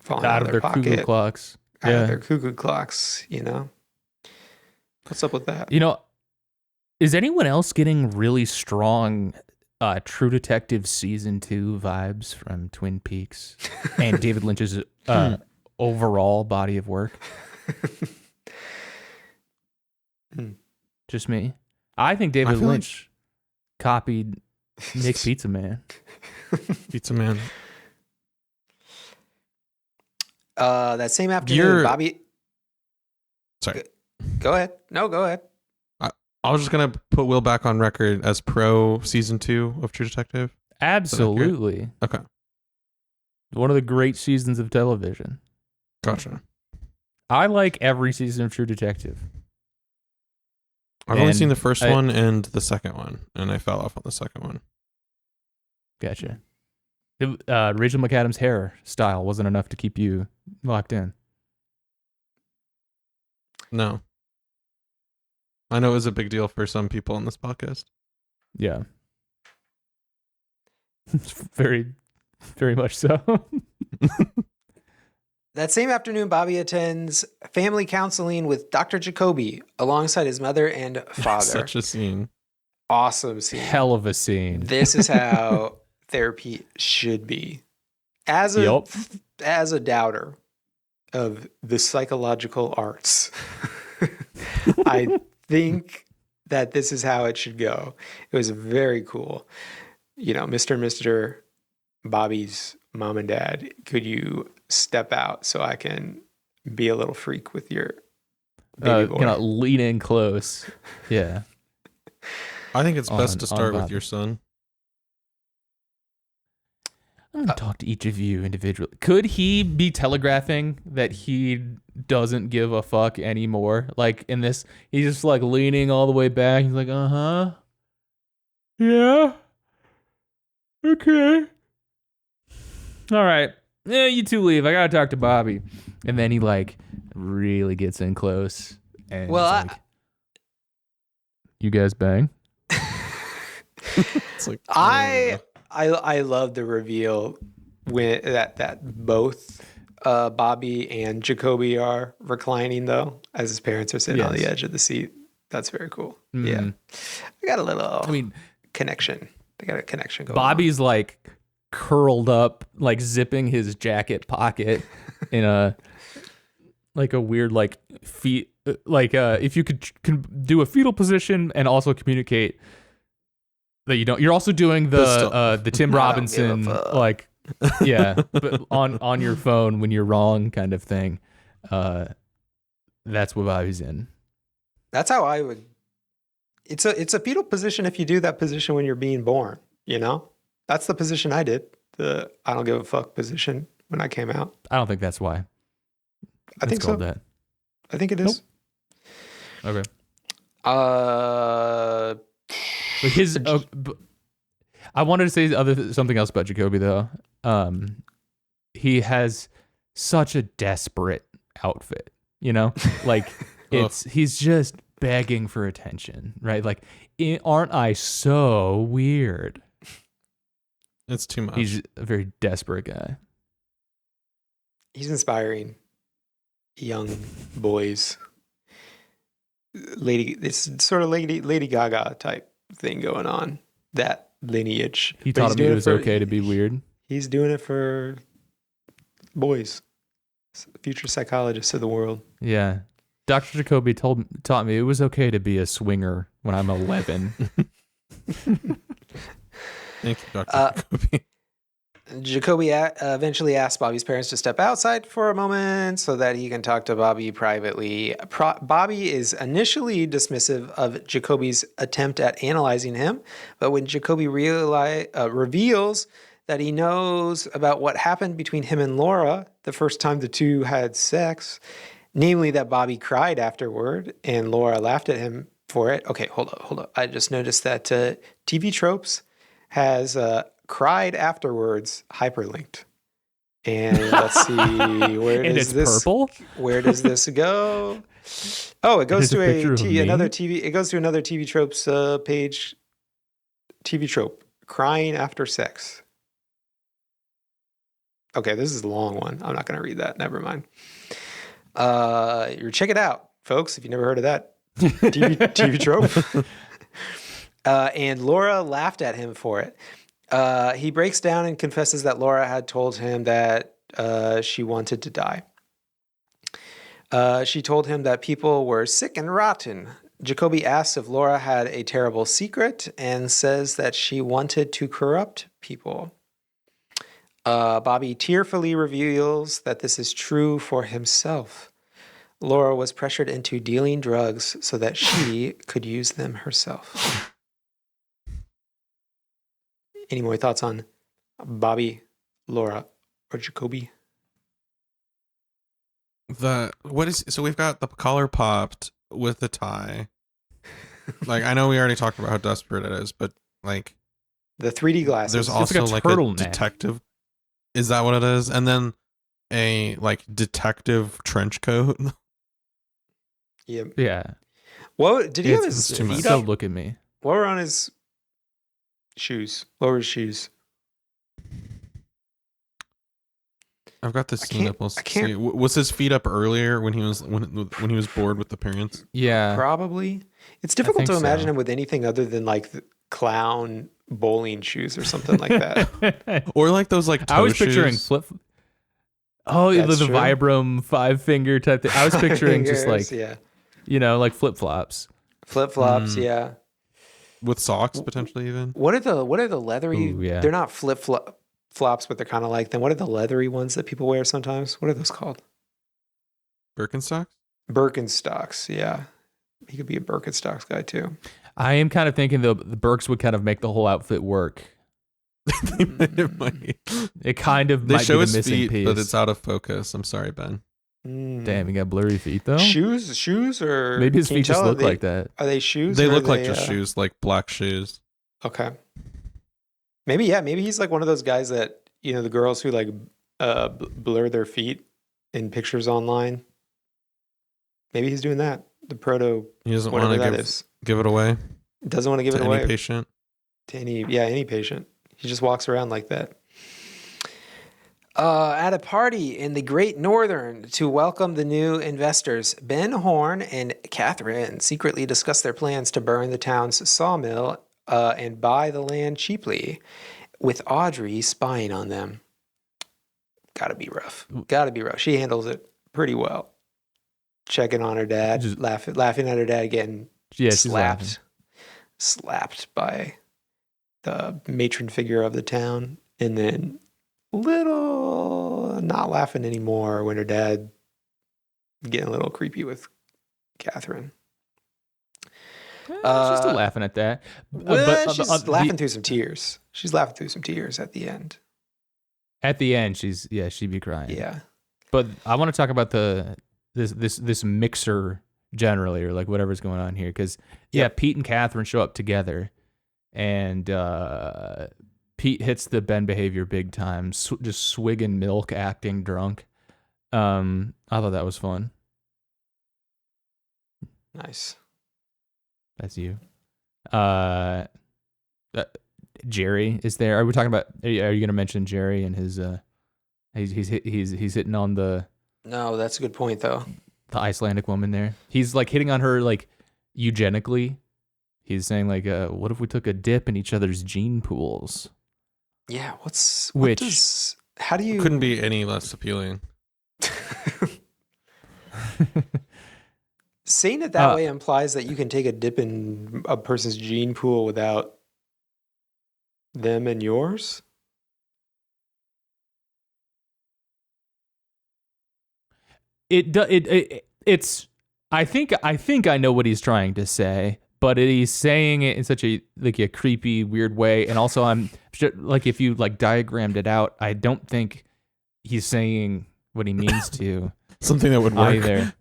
falling Out out of of their their cuckoo pocket, clocks. out Yeah. of their cuckoo clocks. What's up with that? You know, is anyone else getting really strong True Detective season 2 vibes from Twin Peaks and David Lynch's overall body of work? Just me. I think David feel like- Lynch copied Nick Pizza Man. Pizza Man. That same afternoon, You're- Bobby. Sorry. Go ahead. No, go ahead. I was just gonna put Will back on record as pro season 2 of True Detective. Absolutely. Okay, One of the great seasons of television. gotcha. I like every season of True Detective. I've only And seen the first one and the second one, and I fell off on the second one. Gotcha. Rachel McAdams' hair style wasn't enough to keep you locked in. No, I know it was a big deal for some people on this podcast. Yeah. Very, very much so. That same afternoon, Bobby attends family counseling with Dr. Jacoby alongside his mother and father. Such a scene. Awesome scene. Hell of a scene. This is how therapy should be. As a doubter of the psychological arts, I think that this is how it should go. It was very cool. Mr. and Mr. Bobby's mom and dad, could you step out so I can be a little freak with your baby boy? Lean in close. Yeah. I think it's best to on start with Bobby. your son. I'm going to talk to each of you individually. Could he be telegraphing that he doesn't give a fuck anymore? Like in this, he's just like leaning all the way back. He's like, uh-huh. Yeah. Okay. All right. Yeah, you two leave. I got to talk to Bobby. And then he like really gets in close. And Well, he's like, you guys bang? It's like I love the reveal when that both Bobby and Jacoby are reclining though, as his parents are sitting on the Yes. edge of the seat. That's very cool. Mhm. Yeah, I got a little. I mean, connection. They got a connection going. Bobby's like curled up, like zipping his jacket pocket in a weird like feet if you can do a fetal position and also communicate that you don't. You're also doing the Tim I don't Robinson give a fuck. like yeah, but on your phone when you're wrong kind of thing. That's what Bobby's in. That's how I would. It's a fetal position if you do that position when you're being born. That's the position I did. The I don't give a fuck position when I came out. I don't think that's why. I think It's called so. that. I think it is. Okay. Uh, But I wanted to say something else about Jacoby though. He has such a desperate outfit, like he's just begging for attention, right? Like, aren't I so weird? it's too much. He's a very desperate guy. he's inspiring young boys. It's sort of Lady Gaga type thing going on. That lineage. He But taught he's him doing it it was for- okay to be weird. He's doing it for boys, future psychologists of the world. Yeah. Dr. Jacoby taught me it was okay to be a swinger when I'm 11. Thank you, Dr. Jacoby. Jacoby eventually asks Bobby's parents to step outside for a moment so that he can talk to Bobby privately. Bobby is initially dismissive of Jacoby's attempt at analyzing him, but when Jacoby reveals that he knows about what happened between him and Laura the first time the two had sex, namely that Bobby cried afterward and Laura laughed at him for it. Okay, hold up. I just noticed that TV Tropes has cried afterwards hyperlinked. And let's see, where And does it's this purple? Where does this go? Oh, it goes There's to a picture of me? another TV. It goes to another TV Tropes page. TV Trope crying after sex. Okay, this is a long one. I'm not going to read that. Never mind. Check it out, folks, if you never heard of that TV trope. And Laura laughed at him for it. He breaks down and confesses that Laura had told him that she wanted to die. She told him that people were sick and rotten. Jacoby asks if Laura had a terrible secret and says that she wanted to corrupt people. Bobby tearfully reveals that this is true for himself. Laura was pressured into dealing drugs so that she could use them herself. Any more thoughts on Bobby, Laura, or Jacoby? So we've got the collar popped with the tie. Like, I know we already talked about how desperate it is, but like the 3D glasses. There's It's also like a like a turtleneck. detective. Is that what it is? And then a like detective trench coat. Yep. Yeah. What did he have his it's too much. feet Don't up? look at me. What were on his shoes? What were his shoes? I've got this scene can't- up. We'll I can't- see. Was his feet up earlier when he was when he was bored with the parents? Yeah. Probably. It's difficult to think imagine so. him with anything other than like the clown bowling shoes or something like that. Or like those like toe I was picturing shoes? flip. Oh, the That's true. Vibram 5-finger type thing. I was picturing just like, yeah, like flip flops. flip flops. Mm. Yeah. with socks potentially even. What are the leathery? Ooh, yeah. They're not flops, but they're kind of like them. What are the leathery ones that people wear sometimes? What are those called? Birkenstocks? Birkenstocks. Yeah, he could be a Birkenstocks guy too. I am kind of thinking the Birks would kind of make the whole outfit work. It might. It kind of They might show be the his missing feet, piece. but it's out of focus. I'm sorry, Ben. Mm. Damn, he got blurry feet though. Shoes, or Maybe his can you feet just tell? look like that. Are they shoes? They or are look like they, just shoes, like black shoes. Okay. Maybe he's like one of those guys that the girls who like blur their feet in pictures online. Maybe he's doing that. The proto, He doesn't whatever want that to is, give it away doesn't want to give to it any away patient. to any patient. He just walks around like that. At a party in the Great Northern to welcome the new investors, Ben Horn and Catherine secretly discuss their plans to burn the town's sawmill and buy the land cheaply, with Audrey spying on them. Gotta be rough. She handles it pretty well. Checking on her dad, Just- laughing at her dad getting Yeah, she's laughing. slapped by the matron figure of the town, and then little not laughing anymore when her dad getting a little creepy with Catherine. She's still laughing at that. She's laughing through some tears. She's laughing through some tears at the end. At the end, she'd be crying. Yeah. But I want to talk about this mixer generally, or like whatever's going on here, because Pete and Catherine show up together, and Pete hits the Ben behavior big time, just swigging milk, acting drunk. I thought that was fun. Nice. That's you. Jerry is there. Are we talking about? Are you going to mention Jerry and his? He's hitting on the No, that's a good point though. Icelandic woman there. He's like hitting on her like eugenically. He's saying like, what if we took a dip in each other's gene pools? Yeah. Which- how do you Couldn't be any less appealing. saying it that way implies that you can take a dip in a person's gene pool without them and yours? It's I think I know what he's trying to say, but he's saying it in such a creepy, weird way. And also, I'm sure, like, if you like diagrammed it out, I don't think he's saying what he means to Something that would work. either.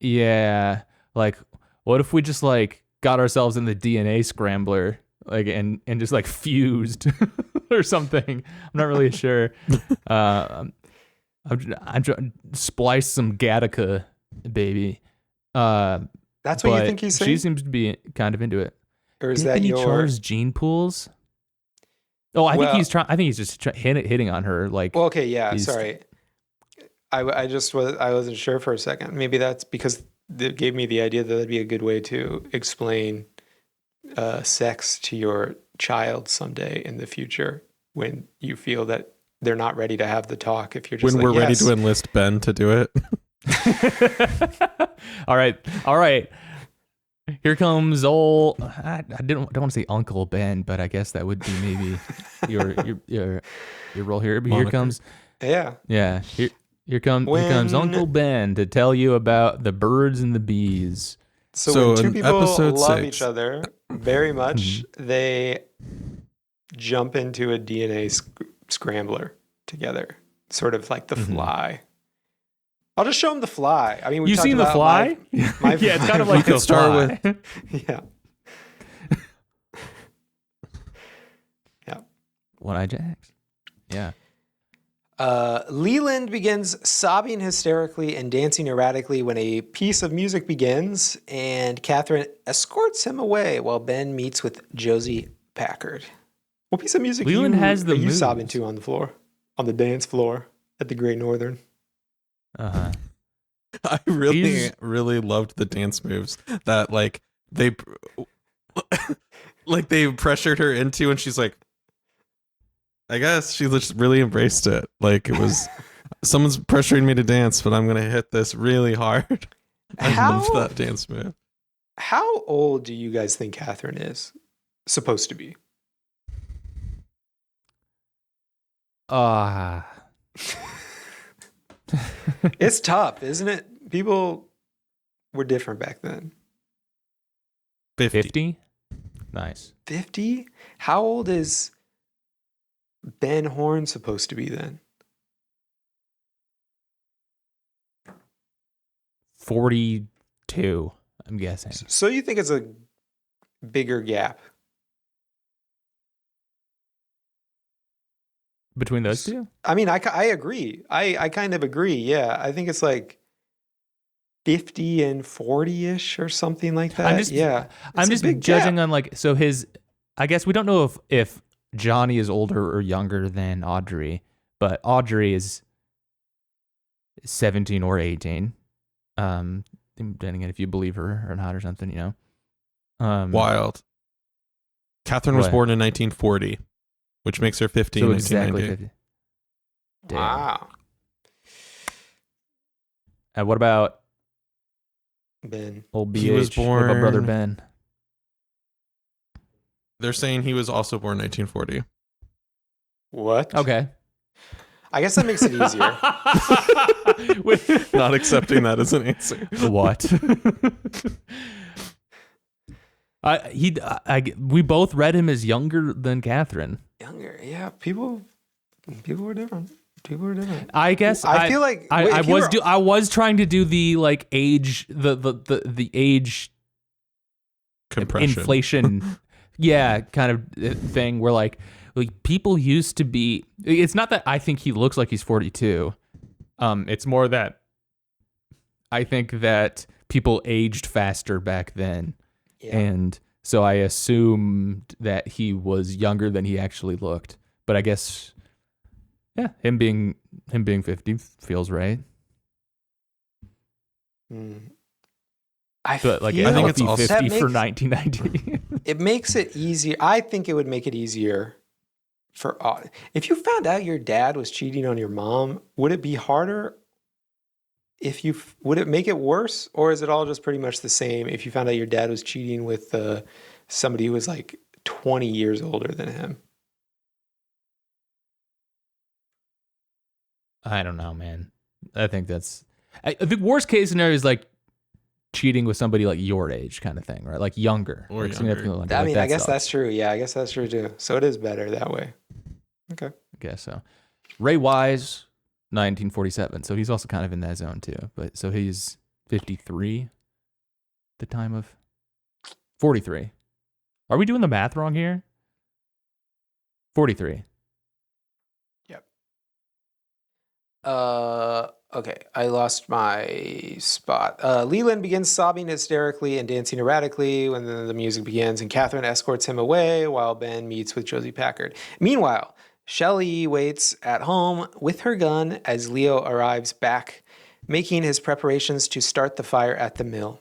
Yeah, like, what if we just like got ourselves in the DNA scrambler, like, and just like fused or something? I'm not really sure. I'm trying splice some Gattaca, baby. That's what you but think he's saying? She seems to be kind of into it. Or is Dip that in each your other's gene pools? Oh, I think Well- he's trying. I think he's just hitting on her. Like, Well, okay, yeah, he's- sorry. I wasn't sure for a second. Maybe that's because it gave me the idea that that'd be a good way to explain sex to your child someday in the future when you feel that they're not ready to have the talk. If you're just When like, we're ready yes. to enlist Ben to do it. all right. Here comes old. I don't want to say Uncle Ben, but I guess that would be maybe your role here. But here Moniker. comes Yeah. here comes When- Uncle Ben to tell you about the birds and the bees. So when two in people episode love 6 each other very much, they jump into a DNA scrambler together, sort of like The Fly. I'll just show them The Fly. I mean, we've You talked seen The about Fly? my Yeah, it's kind of We like could The start Fly. yeah. Yeah. One-Eye Jacks. Yeah. Leland begins sobbing hysterically and dancing erratically when a piece of music begins, and Catherine escorts him away while Ben meets with Josie Packard. What piece of music Leland has the are you moves. sobbing to on the floor, on the dance floor at the Great Northern? Uh-huh. I really, He's- really loved the dance moves that like they pressured her into, and she's like, I guess she just really embraced it. Like it was someone's pressuring me to dance, but I'm gonna hit this really hard. I loved that dance move. How old do you guys think Catherine is supposed to be? It's tough, isn't it? People were different back then. 50. 50? Nice. 50? How old is Ben Horn supposed to be then? 42, I'm guessing. So you think it's a bigger gap? Between those two? I mean, I agree. I kind of agree. Yeah. I think it's like 50 and 40-ish or something like that. I'm just It's a just big judging gap. on like so his I guess we don't know if Johnny is older or younger than Audrey, but Audrey is 17 or 18. Depending on if you believe her or not or something, you know. Wild. Catherine was What? born in 1940, which makes her 50 So in exactly 1990. 50. Damn. Wow. And what about Ben. old BH? He was What about brother born- Ben? They're saying he was also born 1940. What? Okay. I guess that makes it easier. Not accepting that as an answer. What? We both read him as younger than Catherine. Younger. Yeah. People were different. People were different. I guess I feel like I was trying to do the like age the age Compression. inflation yeah kind of thing where like people used to be. It's not that I think he looks like he's 42. It's more that I think that people aged faster back then. Yeah. And so I assumed that he was younger than he actually looked. But I guess, yeah, him being 50 feels right. But like feel a I think it's healthy also- 50 that for makes- 1990. It makes it easier. I think it would make it easier for if you found out your dad was cheating on your mom. Would it be harder? Would it make it worse, or is it all just pretty much the same? If you found out your dad was cheating with somebody who was like 20 years older than him. I don't know, man. I think that's the worst case scenario is like cheating with somebody like your age kind of thing, right? Like younger. Or like younger. significantly younger. I Like, mean, that I guess sucks. that's true. Yeah, I guess that's true too. So it is better that way. Okay. I guess so. Ray Wise, 1947. So he's also kind of in that zone too. But so he's 53 at the time of 43. Are we doing the math wrong here? 43. Okay, I lost my spot. Leland begins sobbing hysterically and dancing erratically when the music begins, and Catherine escorts him away while Ben meets with Josie Packard. Meanwhile, Shelley waits at home with her gun as Leo arrives back, making his preparations to start the fire at the mill.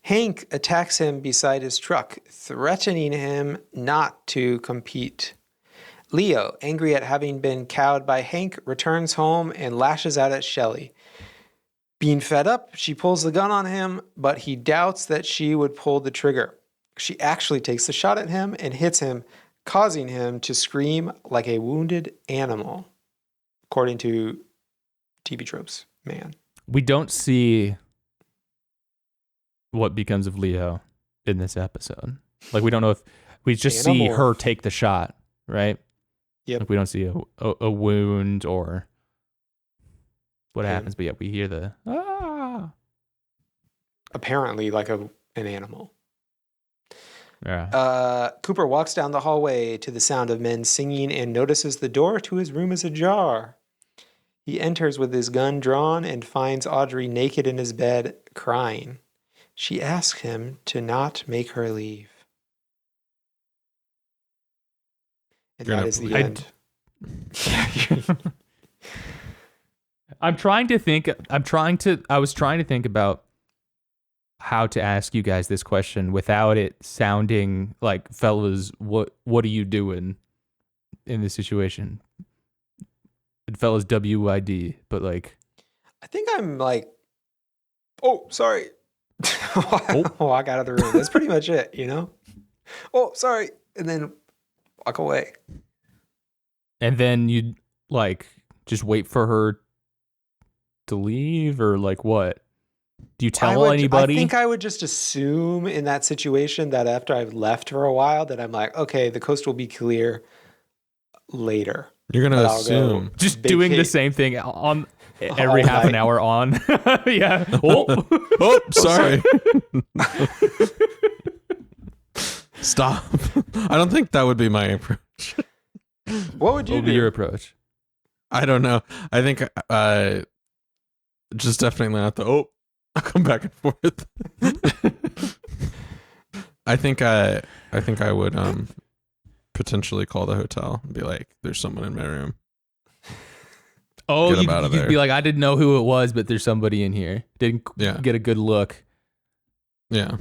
Hank attacks him beside his truck, threatening him not to compete. Leo, angry at having been cowed by Hank, returns home and lashes out at Shelley. Being fed up, she pulls the gun on him, but he doubts that she would pull the trigger. She actually takes the shot at him and hits him, causing him to scream like a wounded animal, according to TV Tropes Man. We don't see what becomes of Leo in this episode. Like, we don't know if we just see her take the shot, right? Yep. Like, we don't see a wound or what happens, but yeah, we hear the apparently like an animal. Yeah. Cooper walks down the hallway to the sound of men singing and notices the door to his room is ajar. He enters with his gun drawn and finds Audrey naked in his bed, crying. She asks him to not make her leave. And that is the end. I was trying to think about how to ask you guys this question without it sounding like, fellas, what are you doing in this situation? And fellas, WID, but like, I think I'm like, oh, sorry. Walk out of the room. That's pretty much it, you know? Oh, sorry. And then walk away. And then you'd like just wait for her to leave, or like what? Do you tell anybody? I think I would just assume in that situation that after I've left for a while that I'm like, okay, the coast will be clear later. You're gonna assume just doing the same thing on every half an hour on. Yeah. Oh, sorry. Stop. I don't think that would be my approach. What would you do? Be your approach? I don't know. I think just definitely not the I'll come back and forth. I think I would potentially call the hotel and be like, there's someone in my room. Oh, you'd be like, I didn't know who it was, but there's somebody in here. Didn't get a good look. Yeah.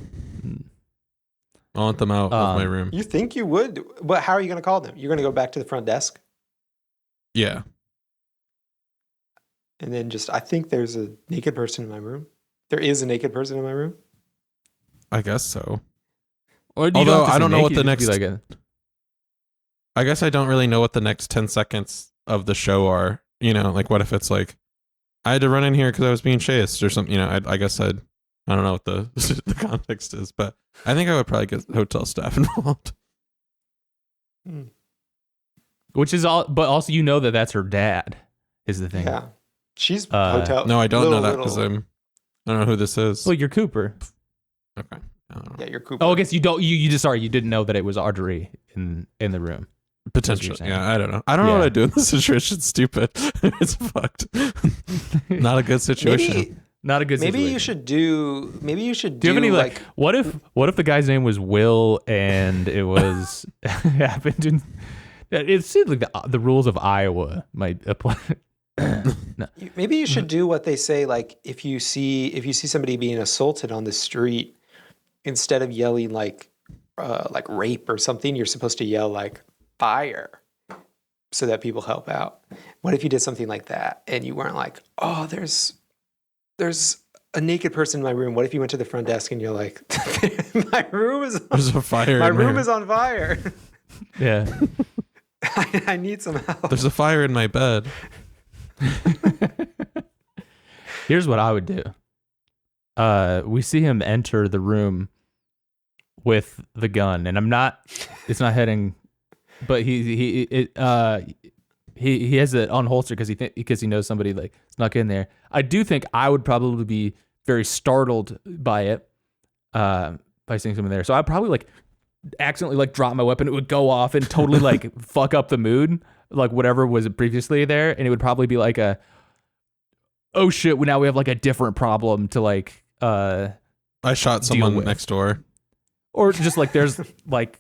I want them out of my room. You think you would? But how are you going to call them? You're going to go back to the front desk? Yeah. And then I think there's a naked person in my room. There is a naked person in my room? I guess so. Although I don't know what the next... I guess I don't really know what the next 10 seconds of the show are. You know, like what if it's like, I had to run in here because I was being chased or something. You know, I guess I don't know what the the context is, but I think I would probably get hotel staff involved. Which is all, but also you know that's her dad is the thing. Yeah, she's hotel. No, I don't know that because I don't know who this is. Well, you're Cooper. Okay. Yeah, you're Cooper. Oh, I guess you don't. You just you didn't know that it was Audrey in the room. Potentially. Yeah, I don't know. I don't know what I do in this situation. It's stupid. It's fucked. Not a good situation. Not a good situation. Maybe you should do. Do you have any like? What if the guy's name was Will and it was happened in? It seems like the rules of Iowa might apply. No. Maybe you should do what they say. Like if you see somebody being assaulted on the street, instead of yelling like rape or something, you're supposed to yell like fire, so that people help out. What if you did something like that and you weren't like, oh, there's a naked person in my room? What if you went to the front desk and you're like, my room is there's a fire. My room is on fire. Yeah. I need some help. There's a fire in my bed. Here's what I would do. We see him enter the room with the gun, and it's not heading, but he has it unholstered because he knows somebody like snuck in there. I do think I would probably be very startled by it, by seeing someone there. So I'd probably like accidentally like drop my weapon. It would go off and totally like fuck up the mood, like whatever was previously there, and it would probably be like oh shit, now we have like a different problem to like I shot someone with. next door. Or just like there's like,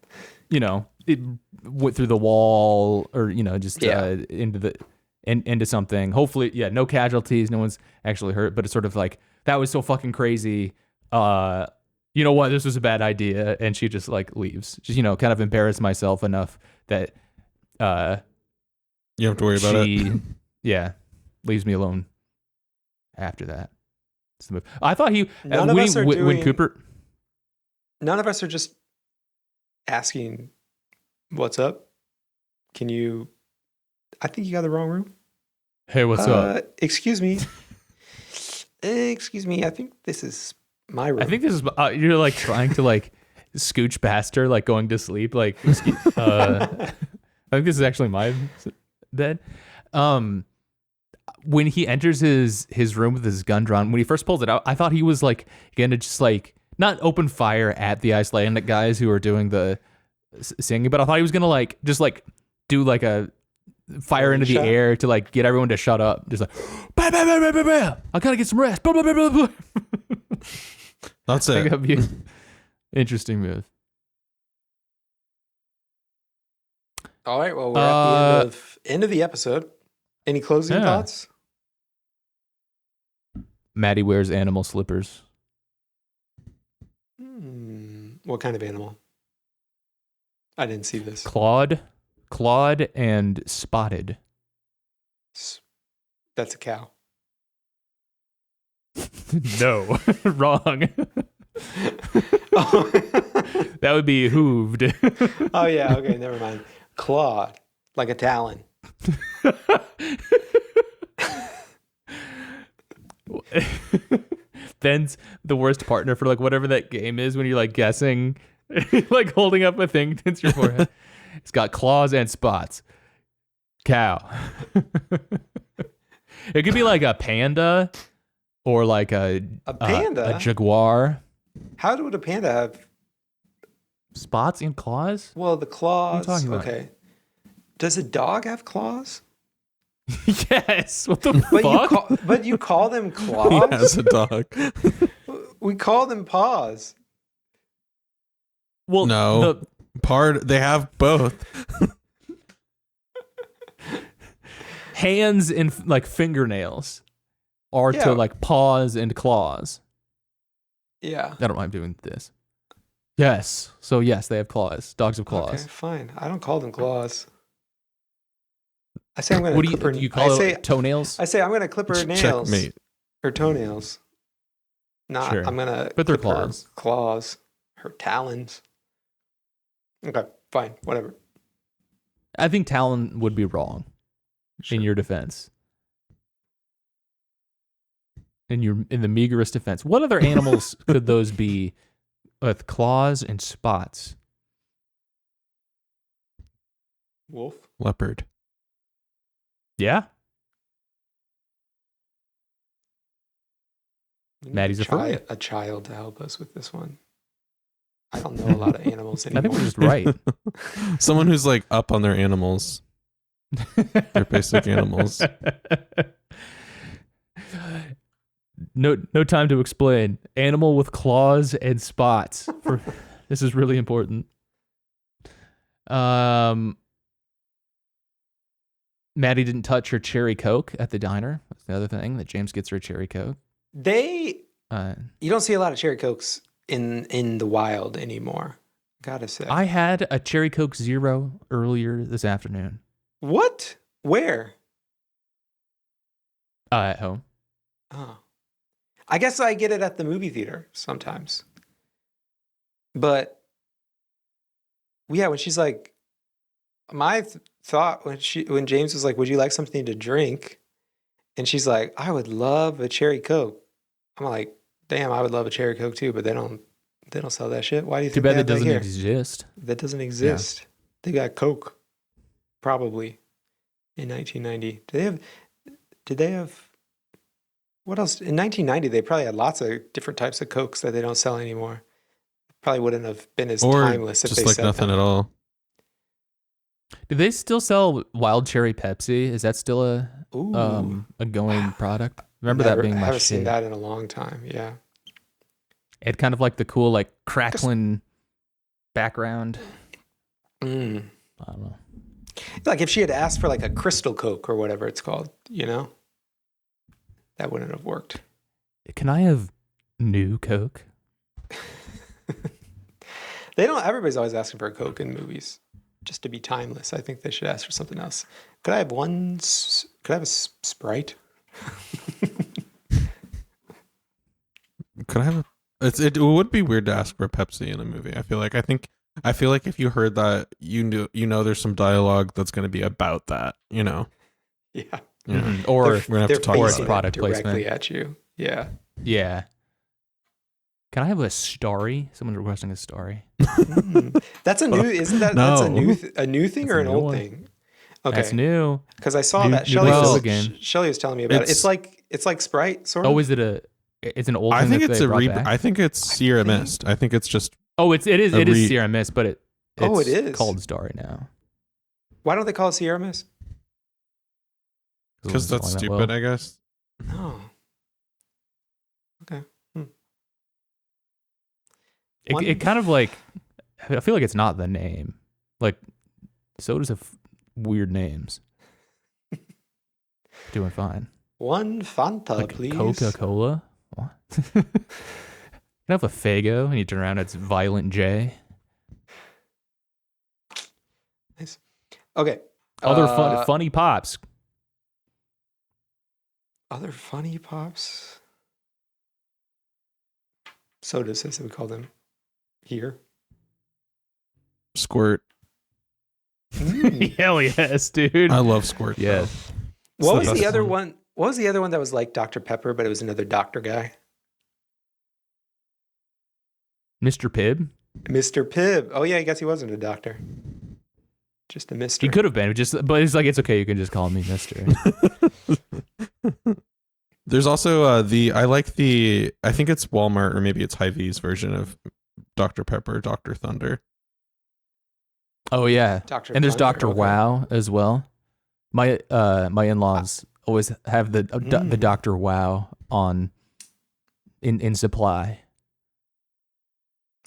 you know, it went through the wall or, you know, just into something. Hopefully, yeah, no casualties, no one's actually hurt, but it's sort of like that was so fucking crazy. You know what, this was a bad idea, and she just like leaves. Just, you know, kind of embarrassed myself enough that You don't have to worry about it. Yeah, leaves me alone after that. It's the move. I thought when Cooper. None of us are just asking, "What's up?" Can you? I think you got the wrong room. Hey, what's up? Excuse me. Excuse me. I think this is my room. I think this is you're like trying to like scooch past her, like going to sleep. Like, I think this is actually my bed. When he enters his room with his gun drawn, when he first pulls it out, I thought he was like gonna just like not open fire at the Icelandic guys who are doing the singing, but I thought he was gonna like just like do like a fire into the air to like get everyone to shut up. Just like, bam, bam, bam, bam, bam, bam. I gotta get some rest. Blah, blah, blah, blah, blah. That's I think it. that'd be an interesting move. All right. Well, we're at the end of the episode. Any closing thoughts? Maddie wears animal slippers. What kind of animal? I didn't see this. Clawed and spotted. That's a cow. No, wrong. That would be hooved. Oh yeah, okay, never mind. Clawed, like a talon. Ben's the worst partner for like whatever that game is when you're like guessing, like holding up a thing against your forehead. It's got claws and spots. Cow. It could be like a panda or like a panda, a jaguar. How would a panda have spots and claws? Well, the claws. What are you talking about? Okay. Does a dog have claws? Yes. What the fuck? But you call them He claws? has a dog. We call them paws. Well, No. They have both. Hands and like fingernails are Yeah. to like paws and claws. Yeah. I don't mind doing this. Yes. So yes, they have claws. Dogs have claws. Okay, fine. I don't call them claws. I say I'm going What to clip her. do you call it? Toenails? I say I'm going to clip her nails. Checkmate. Her toenails. Not. Sure. I'm going to. But they're clip her claws. Claws. Her talons. Okay, fine. Whatever. I think Talon would be wrong in your defense. In the meagerest defense. What other animals could those be with claws and spots? Wolf. Leopard. Yeah. We need Maddie's a furry. a child to help us with this one. I don't know a lot of animals I anymore. think we're just right. Someone who's like up on their animals. They're basic animals. No time to explain. Animal with claws and spots. This is really important. Maddie didn't touch her cherry Coke at the diner. That's the other thing, that James gets her cherry Coke. You don't see a lot of cherry Cokes in the wild anymore. Gotta say. I had a cherry Coke Zero earlier this afternoon. What? Where? At home. Oh. I guess I get it at the movie theater sometimes. But yeah, when she's like, my thought when James was like, "Would you like something to drink?" And she's like, "I would love a cherry Coke." I'm like, "Damn, I would love a cherry Coke too," but they don't sell that shit. Why do you Too think bad they that have doesn't here? exist. That doesn't exist. They got Coke, probably, in 1990. Did they have? What else? In 1990, they probably had lots of different types of Cokes that they don't sell anymore. Probably wouldn't have been as Or timeless if just they like said nothing that. at all. Do they still sell wild cherry Pepsi? Is that still Ooh. a going product? Remember that being I my haven't seen shit. that in a long time. Yeah. It had kind of like the cool like crackling background. Mm. I don't know. Like if she had asked for like a crystal Coke or whatever it's called, that wouldn't have worked. Can I have new Coke? Everybody's always asking for a Coke in movies just to be timeless. I think they should ask for something else. Could I have a Sprite? Could I have it would be weird to ask for a Pepsi in a movie. I feel like if you heard that, there's some dialogue that's going to be about that, Yeah. Mm-hmm. Or we're gonna have to talk or about it's product directly placement. at you. Yeah. Yeah. Can I have a starry? Someone's requesting a starry. That's a new. Isn't that No. that's a new thing That's or a an new old one. thing? Okay. That's new. Because I saw New- that new Shelly Soda was, game. Shelly was telling me about it. It's like Sprite, sort of. Oh, is it it's an old I thing think that it's they a brought back? I think it's Sierra Mist. I think it's just Oh, it is a Sierra Mist, but it's it is called starry now. Why don't they call it Sierra Mist? because that's Selling that stupid, well. I guess. Oh. Okay. It kind of like, I feel like it's not the name. Like, sodas have weird names. Doing fine. One Fanta, Like please. Coca-Cola? What? Can I have a Fago? And you turn around, it's Violent J. Nice. Okay. Other funny pops. Other funny pops. Sodas, as we call them here. Squirt. Hell yes, dude. I love Squirt. Yes. It's What the was best the other one. one? What was the other one that was like Dr. Pepper, but it was another doctor guy? Mr. Pibb? Mr. Pibb. Oh yeah, I guess he wasn't a doctor. Just a mister. He could have been, but it's like, it's okay. You can just call me Mister. There's also I think it's Walmart or maybe it's Hy-Vee's version of Dr. Pepper, Dr. Thunder. Oh yeah, Dr. and there's Thunder, Dr. okay. Wow as well. My in-laws always have the Dr. Wow on in supply.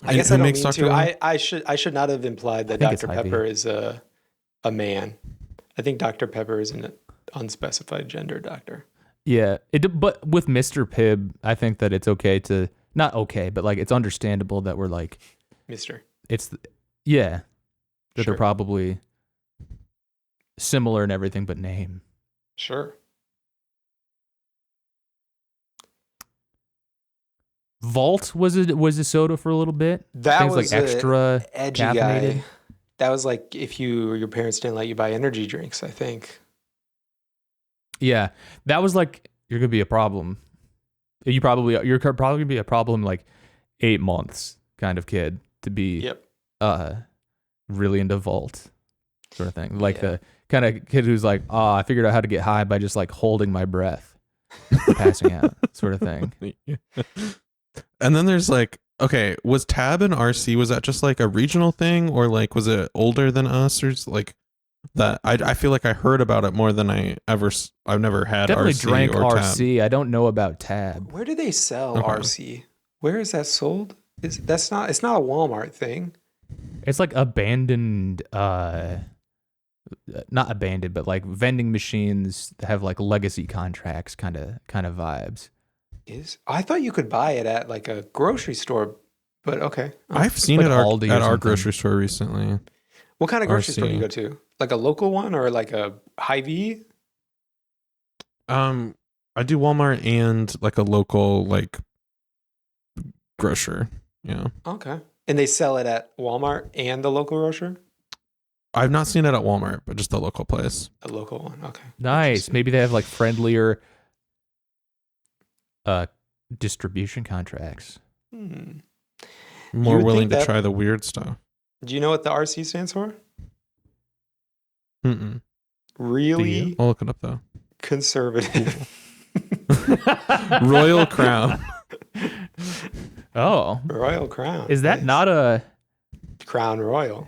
I guess who I don't makes mean Dr. to. Wow? I should not have implied that I think it's Dr. Hy-Vee. Pepper is a man. I think Dr. Pepper is an unspecified gender doctor. Yeah, but with Mr. Pibb, I think that it's okay to not okay, but like it's understandable that we're like Mister. that Sure. they're probably similar in everything but name. Sure. Vault was a soda for a little bit. That Things was like extra edgy caffeinated. guy. That was like if your parents didn't let you buy energy drinks, I think. Yeah, that was like you're gonna be a problem. You're probably gonna be a problem like 8 months kind of kid to be Yep. really into Vault sort of thing. Like Yeah. the kind of kid who's like, oh, I figured out how to get high by just like holding my breath, passing out sort of thing. And then there's like, okay, was Tab and RC, was that just like a regional thing or like was it older than us or like that? I feel like I heard about it more than I've never had Definitely RC drank or Tab. RC. I don't know about Tab. Where do they sell Okay. RC? Where is that sold? It's not a Walmart thing. It's like abandoned, not abandoned, but like vending machines that have like legacy contracts kind of vibes. I thought you could buy it at like a grocery store, but okay. I've seen Like it Aldi or at our something. grocery store recently. What kind of grocery store do you RC. go to? Like a local one or like a Hy-Vee? I do Walmart and like a local like grocer. Yeah. Okay. And they sell it at Walmart and the local grocer? I've not seen it at Walmart, but just the local place. A local one. Okay. Nice. Interesting. Maybe they have like friendlier distribution contracts. Hmm. More would willing think to that- try the weird stuff. Do you know what the RC stands for? Mm-mm. Really I'll look it up though. conservative. Royal Crown. Oh, Royal Crown. is that Nice. not a? Crown Royal?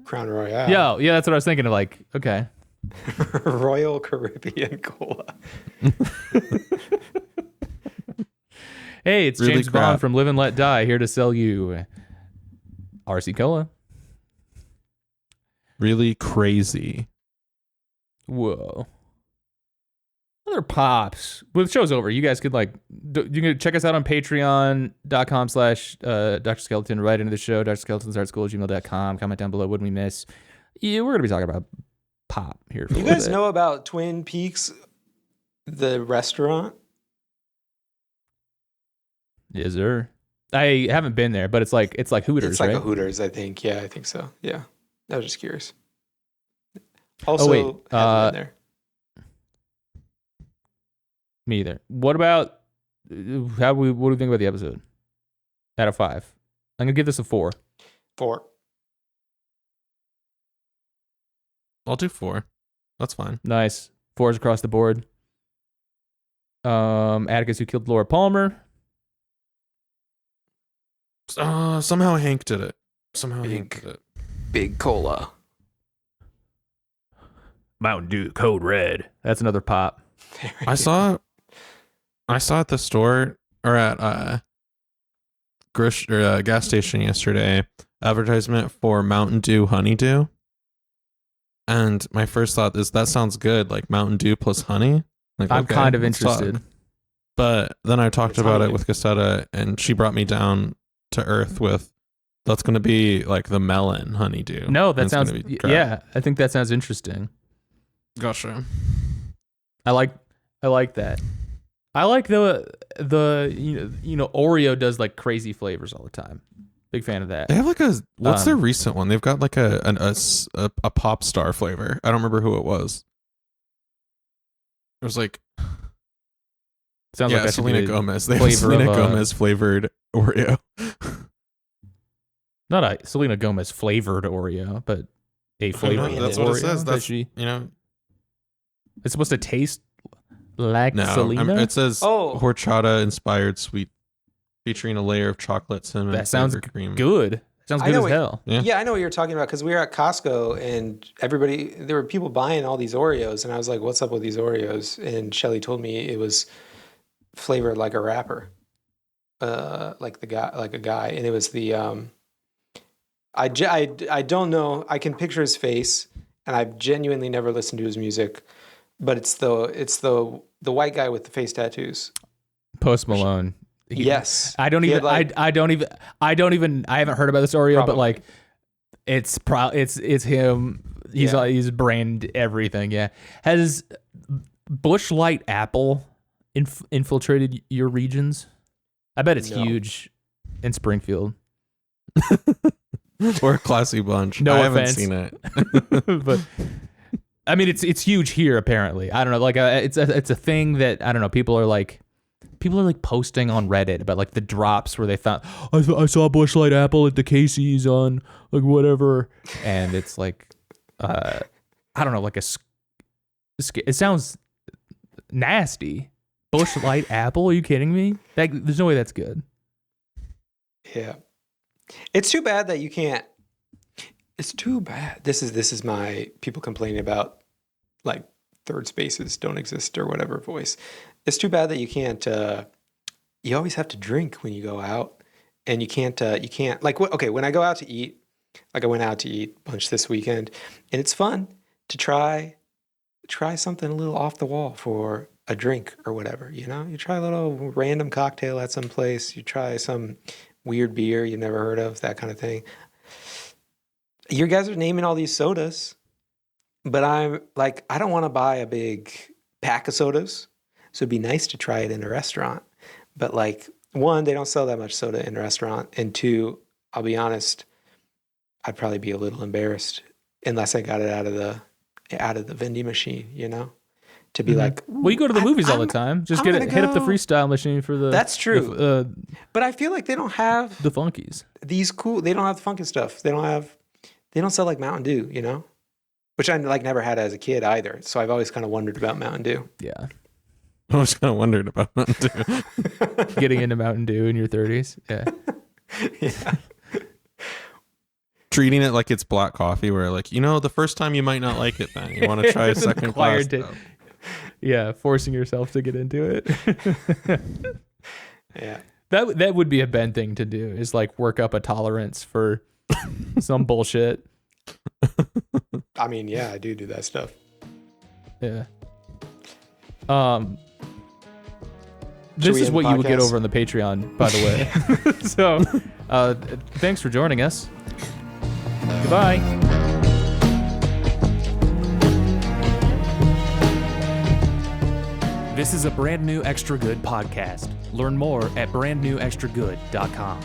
Crown Royale. Yeah, that's what I was thinking of. Like, okay, Royal Caribbean Cola. Hey, it's Really James crap. Bond from Live and Let Die here to sell you RC Cola. Really crazy. Whoa. Other pops. Well, the show's over. You guys could you can check us out on patreon.com/Dr. Skeleton, right into the show, drskeletonsartschool@gmail.com. Comment down below what we miss. Yeah, we're going to be talking about pop here for a You little guys bit. know about Twin Peaks, the restaurant? Is there? I haven't been there, but it's like Hooters, It's like right? a Hooters, I think. Yeah, I think so. Yeah. I was just curious. Also, wait, haven't been there. Me either. What about what do you think about the episode? Out of 5. I'm going to give this a 4. 4. I'll do 4. That's fine. Nice. 4s across the board. Atticus Who Killed Laura Palmer. Somehow Hank did it. Hank did it. Big cola. Mountain Dew Code Red. That's another pop. I saw at the store or at gas station yesterday advertisement for Mountain Dew Honeydew, and my first thought is that sounds good, like Mountain Dew plus honey. Like, I'm okay, kind of let's talk. interested. But then I talked It's about honey. it with Cassetta, and she brought me down to earth with that's going to be like the melon honeydew. No, that And it's sounds gonna be crap. yeah. I think that sounds interesting. Gotcha. I like that. I like the Oreo does like crazy flavors all the time. Big fan of that. They have like what's their recent one? They've got like a pop star flavor. I don't remember who it was. It was like Sounds like that should be Selena the Gomez. They have flavor Selena of, Gomez flavored Oreo. not a Selena Gomez flavored Oreo, but a flavor. know, of that's what it Oreo says. that That's she- you know. it's supposed to taste like No, Selena. it says Oh. horchata inspired sweet, featuring a layer of chocolate cinnamon. That sounds flavored cream. good. Sounds I good know as what- hell. Yeah. Yeah, I know what you're talking about because we were at Costco and there were people buying all these Oreos, and I was like, "What's up with these Oreos?" And Shelly told me it was flavored like a rapper, like a guy, and it was the I don't know. I can picture his face, and I've genuinely never listened to his music, but it's the white guy with the face tattoos. Post Malone. Yes, I don't He even. had, like- I don't even. I haven't heard about this Oreo, but Probably. like, it's him. He's brand everything. Yeah. Has Bush Light Apple infiltrated your regions? I bet it's No. huge in Springfield. Or a classy bunch. No I haven't offense. seen it. But I mean, it's huge here. Apparently, I don't know. Like, it's a thing that I don't know. People are like posting on Reddit about like the drops where they found I saw Bush Light Apple at the Casey's on like whatever, and it's like I don't know, like it sounds nasty. Bush Light Apple? Are you kidding me? There's no way that's good. Yeah. It's too bad that you can't. It's too bad. This is my people complaining about like third spaces don't exist or whatever voice. It's too bad that you can't. You always have to drink when you go out, and you can't. Like okay, when I go out to eat, like I went out to eat lunch this weekend, and it's fun to try something a little off the wall for a drink or whatever. You know, you try a little random cocktail at some place. You try some weird beer you never heard of, that kind of thing. You guys are naming all these sodas, but I'm like, I don't want to buy a big pack of sodas. So it'd be nice to try it in a restaurant. But like, one, they don't sell that much soda in a restaurant. And two, I'll be honest, I'd probably be a little embarrassed unless I got it out of the vending machine, you know? To be like, Well, you go to the movies all the time. Just I'm hit up the gonna go. freestyle machine for the. That's true. But I feel like they don't have The Funkies. these cool. They don't have the funky stuff. They don't sell like Mountain Dew, you know, which I like never had as a kid either. So I've always kind of wondered about Mountain Dew. Yeah. I was kind of wondering about that too. Getting into Mountain Dew in your 30s. Yeah. Yeah. Treating it like it's black coffee, where like, the first time you might not like it, then you want to try a It's an second class. acquired taste. Yeah. Forcing yourself to get into it. Yeah. That would be a Ben thing to do, is like work up a tolerance for some bullshit. I mean, yeah, I do that stuff. Yeah. Should This we is end what the you would get podcast? over on the Patreon, by the way. So, thanks for joining us. Goodbye. This is a brand new Extra Good podcast. Learn more at brandnewextragood.com.